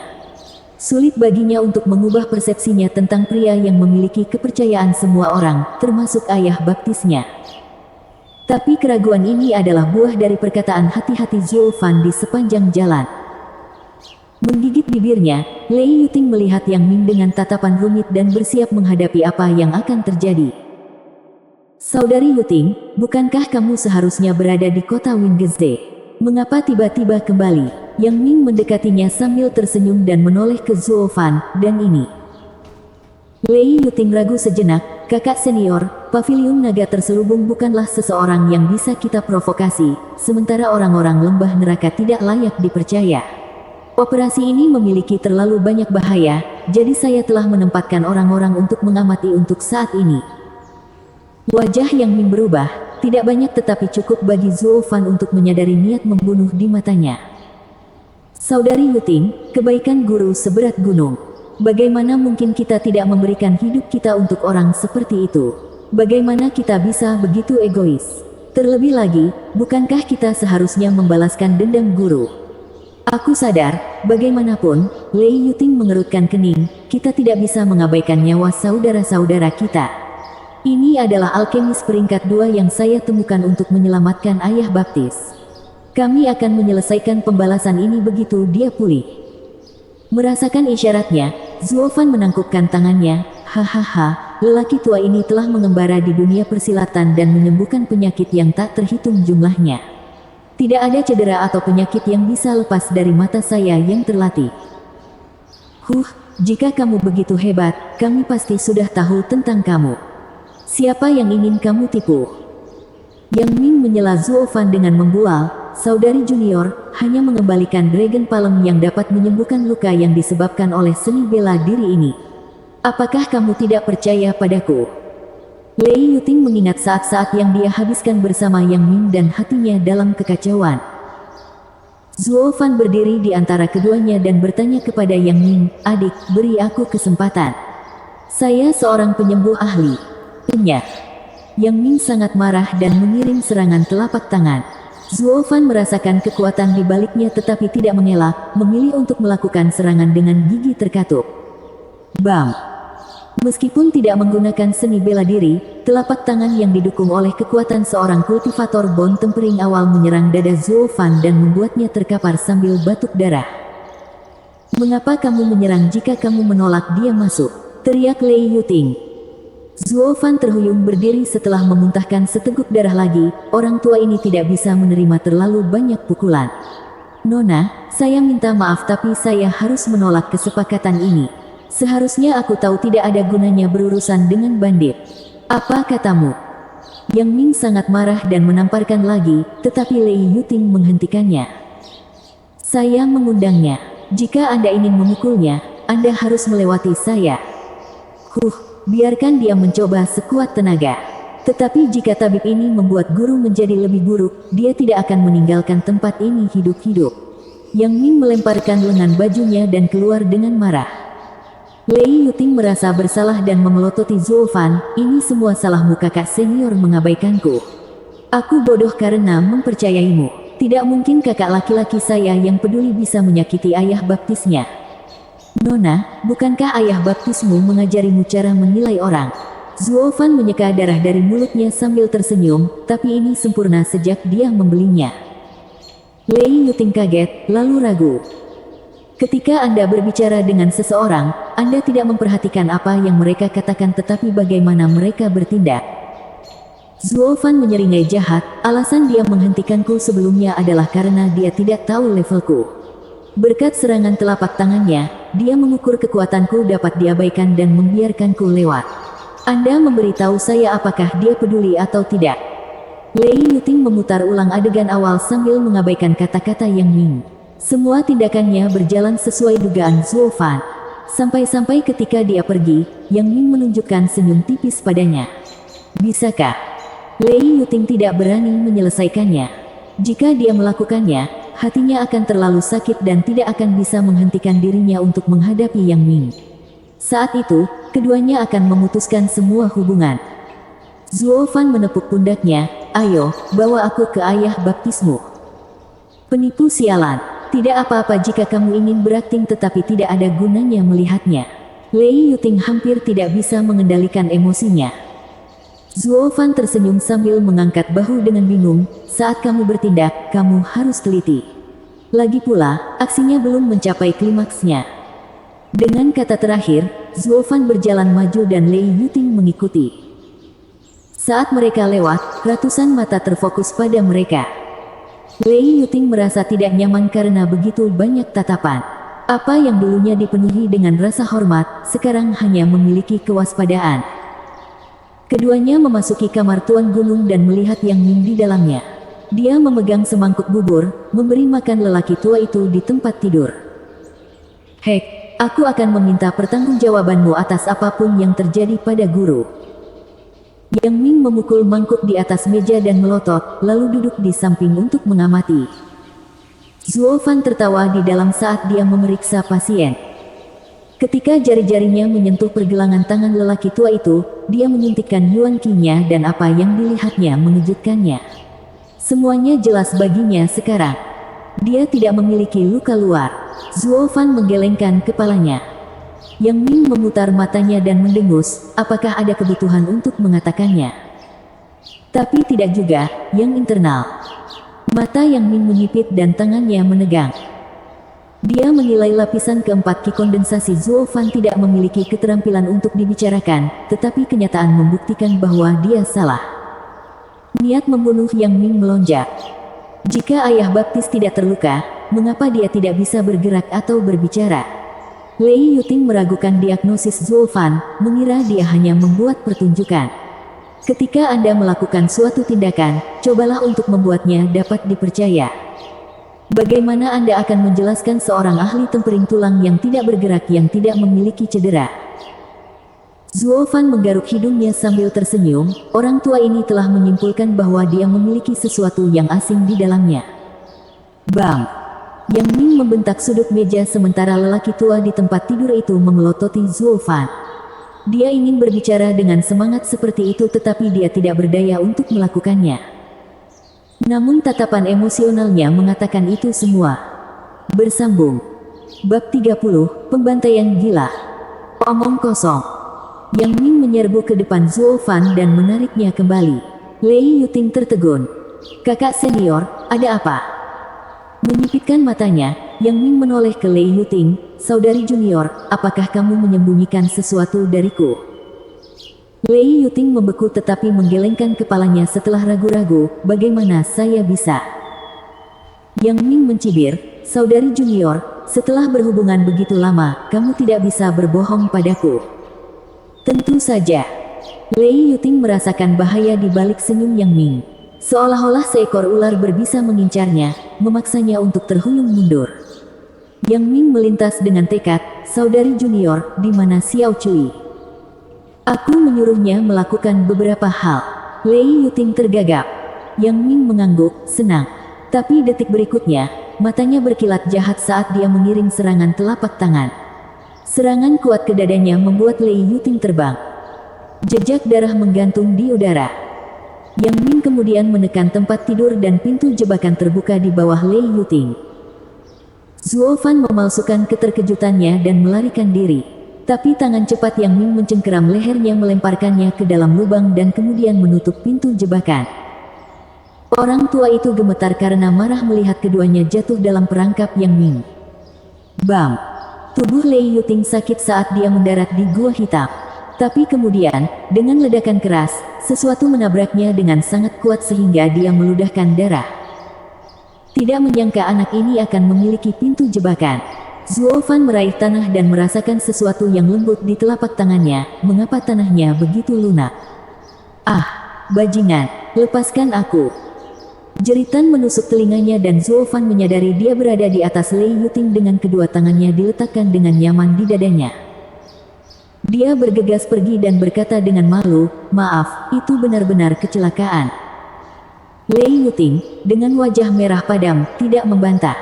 Sulit baginya untuk mengubah persepsinya tentang pria yang memiliki kepercayaan semua orang, termasuk ayah baptisnya. Tapi keraguan ini adalah buah dari perkataan hati-hati Zuo Fan di sepanjang jalan. Menggigit bibirnya, Lei Yuting melihat Yang Ming dengan tatapan rumit dan bersiap menghadapi apa yang akan terjadi. Saudari Yuting, bukankah kamu seharusnya berada di kota Wingeze? Mengapa tiba-tiba kembali? Yang Ming mendekatinya sambil tersenyum dan menoleh ke Zuo Fan, dan ini. Lei Yuting ragu sejenak, kakak senior, paviliun naga terselubung bukanlah seseorang yang bisa kita provokasi, sementara orang-orang lembah neraka tidak layak dipercaya. Operasi ini memiliki terlalu banyak bahaya, jadi saya telah menempatkan orang-orang untuk mengamati untuk saat ini. Wajah Yang Ming berubah, tidak banyak tetapi cukup bagi Zuo Fan untuk menyadari niat membunuh di matanya. Saudari Yuting, kebaikan guru seberat gunung. Bagaimana mungkin kita tidak memberikan hidup kita untuk orang seperti itu? Bagaimana kita bisa begitu egois? Terlebih lagi, bukankah kita seharusnya membalaskan dendam guru? Aku sadar, bagaimanapun, Lei Yuting mengerutkan kening, kita tidak bisa mengabaikan nyawa saudara-saudara kita. Ini adalah alkemis peringkat 2 yang saya temukan untuk menyelamatkan ayah baptis. Kami akan menyelesaikan pembalasan ini begitu dia pulih. Merasakan isyaratnya, Zuo Fan menangkupkan tangannya, hahaha, lelaki tua ini telah mengembara di dunia persilatan dan menyembuhkan penyakit yang tak terhitung jumlahnya. Tidak ada cedera atau penyakit yang bisa lepas dari mata saya yang terlatih. Jika kamu begitu hebat, kami pasti sudah tahu tentang kamu. Siapa yang ingin kamu tipu? Yang Ming menyela Zuo Fan dengan membual, saudari junior, hanya mengembalikan Dragon Palm yang dapat menyembuhkan luka yang disebabkan oleh seni bela diri ini. Apakah kamu tidak percaya padaku? Lei Yuting mengingat saat-saat yang dia habiskan bersama Yang Ming dan hatinya dalam kekacauan. Zuo Fan berdiri di antara keduanya dan bertanya kepada Yang Ming, "Adik, beri aku kesempatan. Saya seorang penyembuh ahli." Enya. Yang Ming sangat marah dan mengirim serangan telapak tangan. Zuo Fan merasakan kekuatan di baliknya tetapi tidak mengelak, memilih untuk melakukan serangan dengan gigi terkatup. Bam! Meskipun tidak menggunakan seni bela diri, telapak tangan yang didukung oleh kekuatan seorang kultivator bone tempering awal menyerang dada Zuo Fan dan membuatnya terkapar sambil batuk darah. "Mengapa kamu menyerang jika kamu menolak dia masuk?" teriak Lei Yuting. Zuo Fan terhuyung berdiri setelah memuntahkan seteguk darah lagi. Orang tua ini tidak bisa menerima terlalu banyak pukulan. "Nona, saya minta maaf tapi saya harus menolak kesepakatan ini. Seharusnya aku tahu tidak ada gunanya berurusan dengan bandit. Apa katamu?" Yang Ming sangat marah dan menamparkan lagi, tetapi Lei Yuting menghentikannya. "Saya mengundangnya. Jika Anda ingin memukulnya, Anda harus melewati saya." Biarkan dia mencoba sekuat tenaga. Tetapi jika tabib ini membuat guru menjadi lebih buruk, dia tidak akan meninggalkan tempat ini hidup-hidup. Yang Ming melemparkan lengan bajunya dan keluar dengan marah. Lei Yuting merasa bersalah dan memelototi Zuo Fan, "Ini semua salahmu, kakak senior mengabaikanku. Aku bodoh karena mempercayaimu. Tidak mungkin kakak laki-laki saya yang peduli bisa menyakiti ayah baptisnya." "Nona, bukankah ayah baptismu mengajarimu cara menilai orang?" Zuo Fan menyeka darah dari mulutnya sambil tersenyum, "Tapi ini sempurna sejak dia membelinya." Lei Yuting kaget, lalu ragu. "Ketika Anda berbicara dengan seseorang, Anda tidak memperhatikan apa yang mereka katakan tetapi bagaimana mereka bertindak." Zuo Fan menyeringai jahat, "Alasan dia menghentikanku sebelumnya adalah karena dia tidak tahu levelku. Berkat serangan telapak tangannya, dia mengukur kekuatanku dapat diabaikan dan membiarkanku lewat. Anda memberitahu saya apakah dia peduli atau tidak." Lei Yuting memutar ulang adegan awal sambil mengabaikan kata-kata Yang Ming. Semua tindakannya berjalan sesuai dugaan Zuo Fan. Sampai-sampai ketika dia pergi, Yang Ming menunjukkan senyum tipis padanya. "Bisakah?" Lei Yuting tidak berani menyelesaikannya. Jika dia melakukannya, hatinya akan terlalu sakit dan tidak akan bisa menghentikan dirinya untuk menghadapi Yang Ming. Saat itu, keduanya akan memutuskan semua hubungan. Zuo Fan menepuk pundaknya, "Ayo, bawa aku ke ayah baptismu." "Penipu sialan. Tidak apa-apa jika kamu ingin berakting tetapi tidak ada gunanya melihatnya." Lei Yuting hampir tidak bisa mengendalikan emosinya. Zuo Fan tersenyum sambil mengangkat bahu dengan bingung, "Saat kamu bertindak, kamu harus teliti. Lagi pula, aksinya belum mencapai klimaksnya." Dengan kata terakhir, Zuo Fan berjalan maju dan Lei Yuting mengikuti. Saat mereka lewat, ratusan mata terfokus pada mereka. Lei Yuting merasa tidak nyaman karena begitu banyak tatapan. Apa yang dulunya dipenuhi dengan rasa hormat, sekarang hanya memiliki kewaspadaan. Keduanya memasuki kamar Tuan Gunung dan melihat Yang Ming di dalamnya. Dia memegang semangkuk bubur, memberi makan lelaki tua itu di tempat tidur. "Hek, aku akan meminta pertanggungjawabanmu atas apapun yang terjadi pada guru." Yang Ming memukul mangkuk di atas meja dan melotot, lalu duduk di samping untuk mengamati. Zuo Fan tertawa di dalam saat dia memeriksa pasien. Ketika jari-jarinya menyentuh pergelangan tangan lelaki tua itu, dia menyuntikkan Yuan Qi-nya dan apa yang dilihatnya mengejutkannya. Semuanya jelas baginya sekarang. Dia tidak memiliki luka luar. Zuo Fan menggelengkan kepalanya. Yang Ming memutar matanya dan mendengus, apakah ada kebutuhan untuk mengatakannya? Tapi tidak juga, yang internal. Mata Yang Ming menyipit dan tangannya menegang. Dia menilai lapisan keempat Qi kondensasi Zuo Fan tidak memiliki keterampilan untuk dibicarakan, tetapi kenyataan membuktikan bahwa dia salah. Niat membunuh Yang Ming melonjak. Jika ayah baptis tidak terluka, mengapa dia tidak bisa bergerak atau berbicara? Lei Yuting meragukan diagnosis Zuo Fan, mengira dia hanya membuat pertunjukan. Ketika Anda melakukan suatu tindakan, cobalah untuk membuatnya dapat dipercaya. Bagaimana Anda akan menjelaskan seorang ahli tempering tulang yang tidak bergerak yang tidak memiliki cedera? Zuo Fan menggaruk hidungnya sambil tersenyum, orang tua ini telah menyimpulkan bahwa dia memiliki sesuatu yang asing di dalamnya. Bang! Yang Ming membentak sudut meja sementara lelaki tua di tempat tidur itu memelototi Zuo Fan. Dia ingin berbicara dengan semangat seperti itu tetapi dia tidak berdaya untuk melakukannya. Namun tatapan emosionalnya mengatakan itu semua. Bersambung. Bab 30, Pembantaian Gila. Omong kosong. Yang Ming menyerbu ke depan Zuo Fan dan menariknya kembali. Lei Yuting tertegun. Kakak senior, ada apa? Menyipitkan matanya, Yang Ming menoleh ke Lei Yuting. Saudari junior, apakah kamu menyembunyikan sesuatu dariku? Lei Yuting membeku tetapi menggelengkan kepalanya setelah ragu-ragu. Bagaimana saya bisa? Yang Ming mencibir, saudari junior, setelah berhubungan begitu lama, kamu tidak bisa berbohong padaku. Tentu saja. Lei Yuting merasakan bahaya di balik senyum Yang Ming. Seolah-olah seekor ular berbisa mengincarnya, memaksanya untuk terhuyung mundur. Yang Ming melintas dengan tekad, saudari junior, di mana Xiao Cui? Aku menyuruhnya melakukan beberapa hal. Lei Yuting tergagap. Yang Ming mengangguk, senang. Tapi detik berikutnya, matanya berkilat jahat saat dia mengiring serangan telapak tangan. Serangan kuat ke dadanya membuat Lei Yuting terbang. Jejak darah menggantung di udara. Yang Ming kemudian menekan tempat tidur dan pintu jebakan terbuka di bawah Lei Yuting. Zuo Fan memalsukan keterkejutannya dan melarikan diri. Tapi tangan cepat Yang Ming mencengkeram lehernya melemparkannya ke dalam lubang dan kemudian menutup pintu jebakan. Orang tua itu gemetar karena marah melihat keduanya jatuh dalam perangkap Yang Ming. Bam! Tubuh Lei Yuting sakit saat dia mendarat di gua hitam. Tapi kemudian, dengan ledakan keras, sesuatu menabraknya dengan sangat kuat sehingga dia meludahkan darah. Tidak menyangka anak ini akan memiliki pintu jebakan. Zuo Fan meraih tanah dan merasakan sesuatu yang lembut di telapak tangannya. Mengapa tanahnya begitu lunak? Ah, bajingan, lepaskan aku. Jeritan menusuk telinganya dan Zuo Fan menyadari dia berada di atas Lei Yuting dengan kedua tangannya diletakkan dengan nyaman di dadanya. Dia bergegas pergi dan berkata dengan malu, maaf, itu benar-benar kecelakaan. Lei Yuting, dengan wajah merah padam, tidak membantah.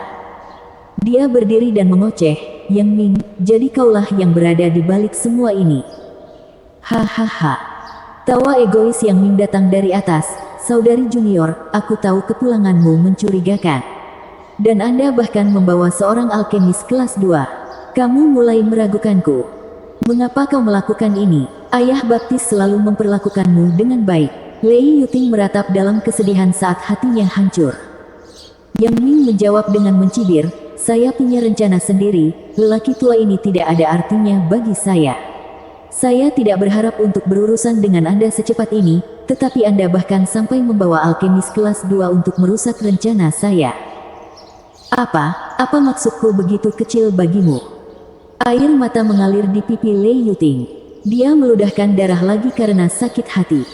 Dia berdiri dan mengoceh, Yang Ming, jadi kaulah yang berada di balik semua ini. Hahaha. Tawa egois Yang Ming datang dari atas, saudari junior, aku tahu kepulanganmu mencurigakan. Dan Anda bahkan membawa seorang alkemis kelas 2. Kamu mulai meragukanku. Mengapa kau melakukan ini? Ayah baptis selalu memperlakukanmu dengan baik. Lei Yuting meratap dalam kesedihan saat hatinya hancur. Yang Ming menjawab dengan mencibir, saya punya rencana sendiri, lelaki tua ini tidak ada artinya bagi saya. Saya tidak berharap untuk berurusan dengan Anda secepat ini, tetapi Anda bahkan sampai membawa alkemis kelas 2 untuk merusak rencana saya. Apa maksudku begitu kecil bagimu? Air mata mengalir di pipi Lei Yuting. Dia meludahkan darah lagi karena sakit hati.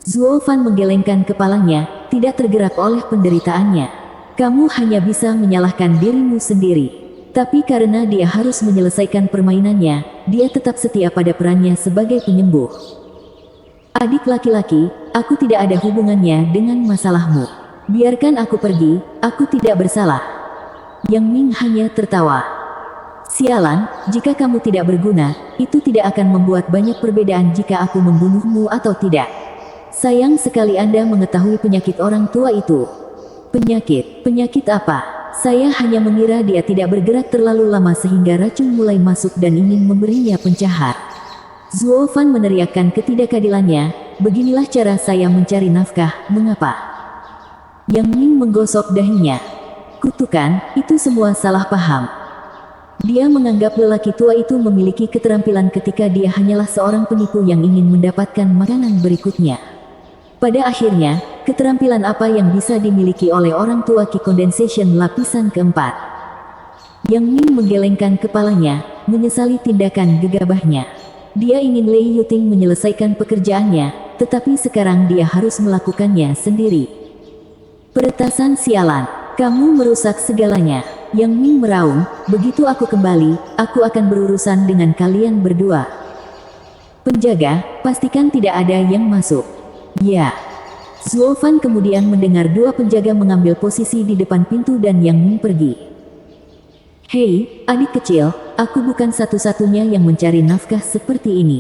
Zuo Fan menggelengkan kepalanya, tidak tergerak oleh penderitaannya. Kamu hanya bisa menyalahkan dirimu sendiri. Tapi karena dia harus menyelesaikan permainannya, dia tetap setia pada perannya sebagai penyembuh. Adik laki-laki, aku tidak ada hubungannya dengan masalahmu. Biarkan aku pergi, aku tidak bersalah. Yang Ming hanya tertawa. Sialan, jika kamu tidak berguna, itu tidak akan membuat banyak perbedaan jika aku membunuhmu atau tidak. Sayang sekali Anda mengetahui penyakit orang tua itu. Penyakit apa? Saya hanya mengira dia tidak bergerak terlalu lama sehingga racun mulai masuk dan ingin memberinya pencahar. Zuo Fan meneriakkan ketidakadilannya, beginilah cara saya mencari nafkah, mengapa? Yang Ming menggosok dahinya. Kutukan, itu semua salah paham. Dia menganggap lelaki tua itu memiliki keterampilan ketika dia hanyalah seorang penipu yang ingin mendapatkan makanan berikutnya. Pada akhirnya, keterampilan apa yang bisa dimiliki oleh orang tua Qi Condensation lapisan keempat? Yang Ming menggelengkan kepalanya, menyesali tindakan gegabahnya. Dia ingin Lei Yuting menyelesaikan pekerjaannya, tetapi sekarang dia harus melakukannya sendiri. Peretasan sialan, kamu merusak segalanya. Yang Ming meraung, begitu aku kembali, aku akan berurusan dengan kalian berdua. Penjaga, pastikan tidak ada yang masuk. Ya. Zuo Fan kemudian mendengar dua penjaga mengambil posisi di depan pintu dan Yang Ming pergi. Hei, adik kecil, aku bukan satu-satunya yang mencari nafkah seperti ini.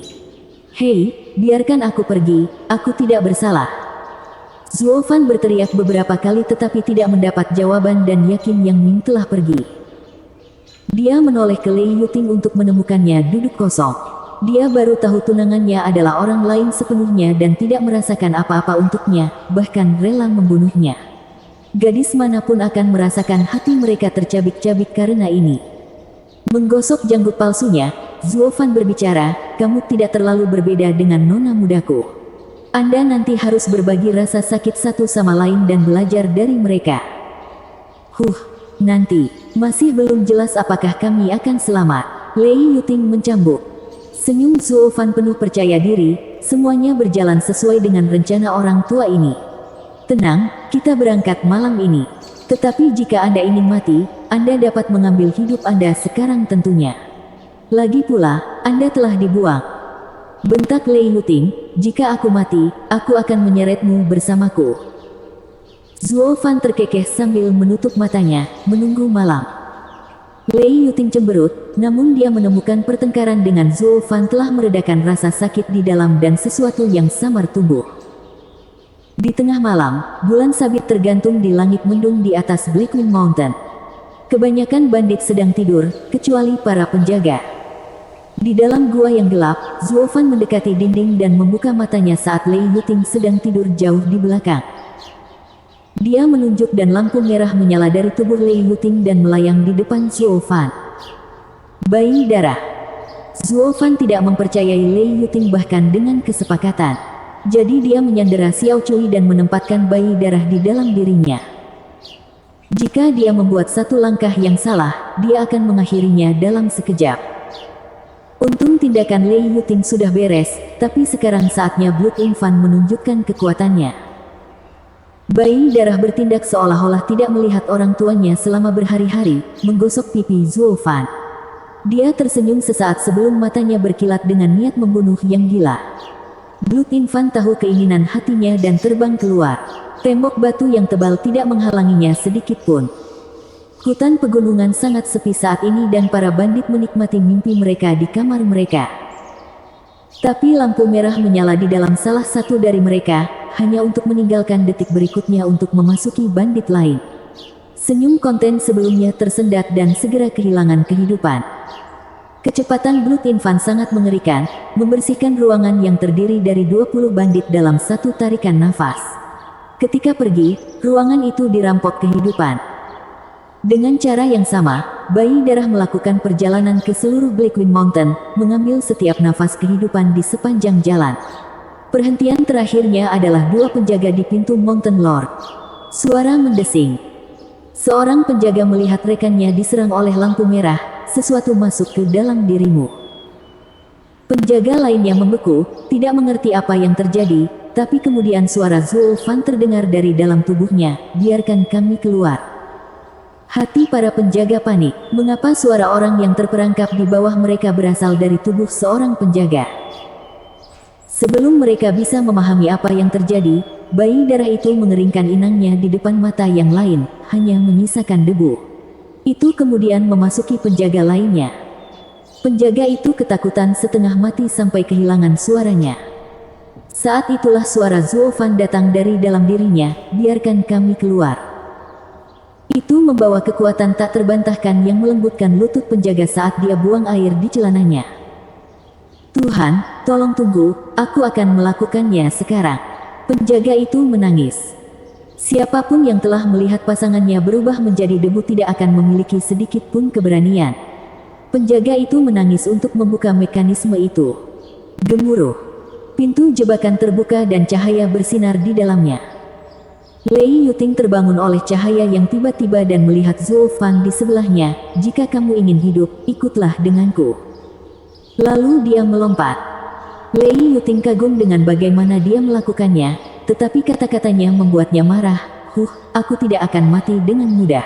Hei, biarkan aku pergi, aku tidak bersalah. Zuo Fan berteriak beberapa kali tetapi tidak mendapat jawaban dan yakin Yang Ming telah pergi. Dia menoleh ke Lei Yuting untuk menemukannya duduk kosong. Dia baru tahu tunangannya adalah orang lain sepenuhnya dan tidak merasakan apa-apa untuknya, bahkan rela membunuhnya. Gadis manapun akan merasakan hati mereka tercabik-cabik karena ini. Menggosok janggut palsunya, Zuo Fan berbicara, kamu tidak terlalu berbeda dengan nona mudaku. Anda nanti harus berbagi rasa sakit satu sama lain dan belajar dari mereka. Nanti, masih belum jelas apakah kami akan selamat. Lei Yuting mencambuk. Senyum Zuo Fan penuh percaya diri, semuanya berjalan sesuai dengan rencana orang tua ini. Tenang, kita berangkat malam ini. Tetapi jika Anda ingin mati, Anda dapat mengambil hidup Anda sekarang tentunya. Lagi pula, Anda telah dibuang. Bentak Lei Yuting, jika aku mati, aku akan menyeretmu bersamaku. Zuo Fan terkekeh sambil menutup matanya, menunggu malam. Lei Yuting cemberut, namun dia menemukan pertengkaran dengan Zuo Fan telah meredakan rasa sakit di dalam dan sesuatu yang samar tumbuh. Di tengah malam, bulan sabit tergantung di langit mendung di atas Blackwing Mountain. Kebanyakan bandit sedang tidur, kecuali para penjaga. Di dalam gua yang gelap, Zuo Fan mendekati dinding dan membuka matanya saat Lei Yuting sedang tidur jauh di belakang. Dia menunjuk dan lampu merah menyala dari tubuh Lei Yuting dan melayang di depan Zuo Fan. Bayi darah. Zuo Fan tidak mempercayai Lei Yuting bahkan dengan kesepakatan. Jadi dia menyandera Xiao Cui dan menempatkan bayi darah di dalam dirinya. Jika dia membuat satu langkah yang salah, dia akan mengakhirinya dalam sekejap. Untung tindakan Lei Yuting sudah beres, tapi sekarang saatnya Blood Infant menunjukkan kekuatannya. Bayi darah bertindak seolah-olah tidak melihat orang tuanya selama berhari-hari, menggosok pipi Zuo Fan. Dia tersenyum sesaat sebelum matanya berkilat dengan niat membunuh yang gila. Blood Infant tahu keinginan hatinya dan terbang keluar. Tembok batu yang tebal tidak menghalanginya sedikit pun. Hutan pegunungan sangat sepi saat ini dan para bandit menikmati mimpi mereka di kamar mereka. Tapi lampu merah menyala di dalam salah satu dari mereka, hanya untuk meninggalkan detik berikutnya untuk memasuki bandit lain. Senyum konten sebelumnya tersendat dan segera kehilangan kehidupan. Kecepatan Blood Infant sangat mengerikan, membersihkan ruangan yang terdiri dari 20 bandit dalam satu tarikan nafas. Ketika pergi, ruangan itu dirampok kehidupan. Dengan cara yang sama, bayi darah melakukan perjalanan ke seluruh Blackwing Mountain, mengambil setiap nafas kehidupan di sepanjang jalan. Perhentian terakhirnya adalah dua penjaga di pintu Mountain Lord. Suara mendesing. Seorang penjaga melihat rekannya diserang oleh lampu merah, sesuatu masuk ke dalam dirimu. Penjaga lainnya membeku, tidak mengerti apa yang terjadi, tapi kemudian suara Zuo Fan terdengar dari dalam tubuhnya, biarkan kami keluar. Hati para penjaga panik, mengapa suara orang yang terperangkap di bawah mereka berasal dari tubuh seorang penjaga? Sebelum mereka bisa memahami apa yang terjadi, bayi darah itu mengeringkan inangnya di depan mata yang lain, hanya menyisakan debu. Itu kemudian memasuki penjaga lainnya. Penjaga itu ketakutan setengah mati sampai kehilangan suaranya. Saat itulah suara Zuo Fan datang dari dalam dirinya, biarkan kami keluar. Itu membawa kekuatan tak terbantahkan yang melembutkan lutut penjaga saat dia buang air di celananya. Tuhan, tolong tunggu, aku akan melakukannya sekarang. Penjaga itu menangis. Siapapun yang telah melihat pasangannya berubah menjadi debu tidak akan memiliki sedikit pun keberanian. Penjaga itu menangis untuk membuka mekanisme itu. Gemuruh. Pintu jebakan terbuka dan cahaya bersinar di dalamnya. Lei Yuting terbangun oleh cahaya yang tiba-tiba dan melihat Zuo Fan di sebelahnya. Jika kamu ingin hidup, ikutlah denganku. Lalu dia melompat. Lei Yuting kagum dengan bagaimana dia melakukannya, tetapi kata-katanya membuatnya marah. Aku tidak akan mati dengan mudah.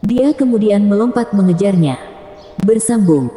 Dia kemudian melompat mengejarnya. Bersambung.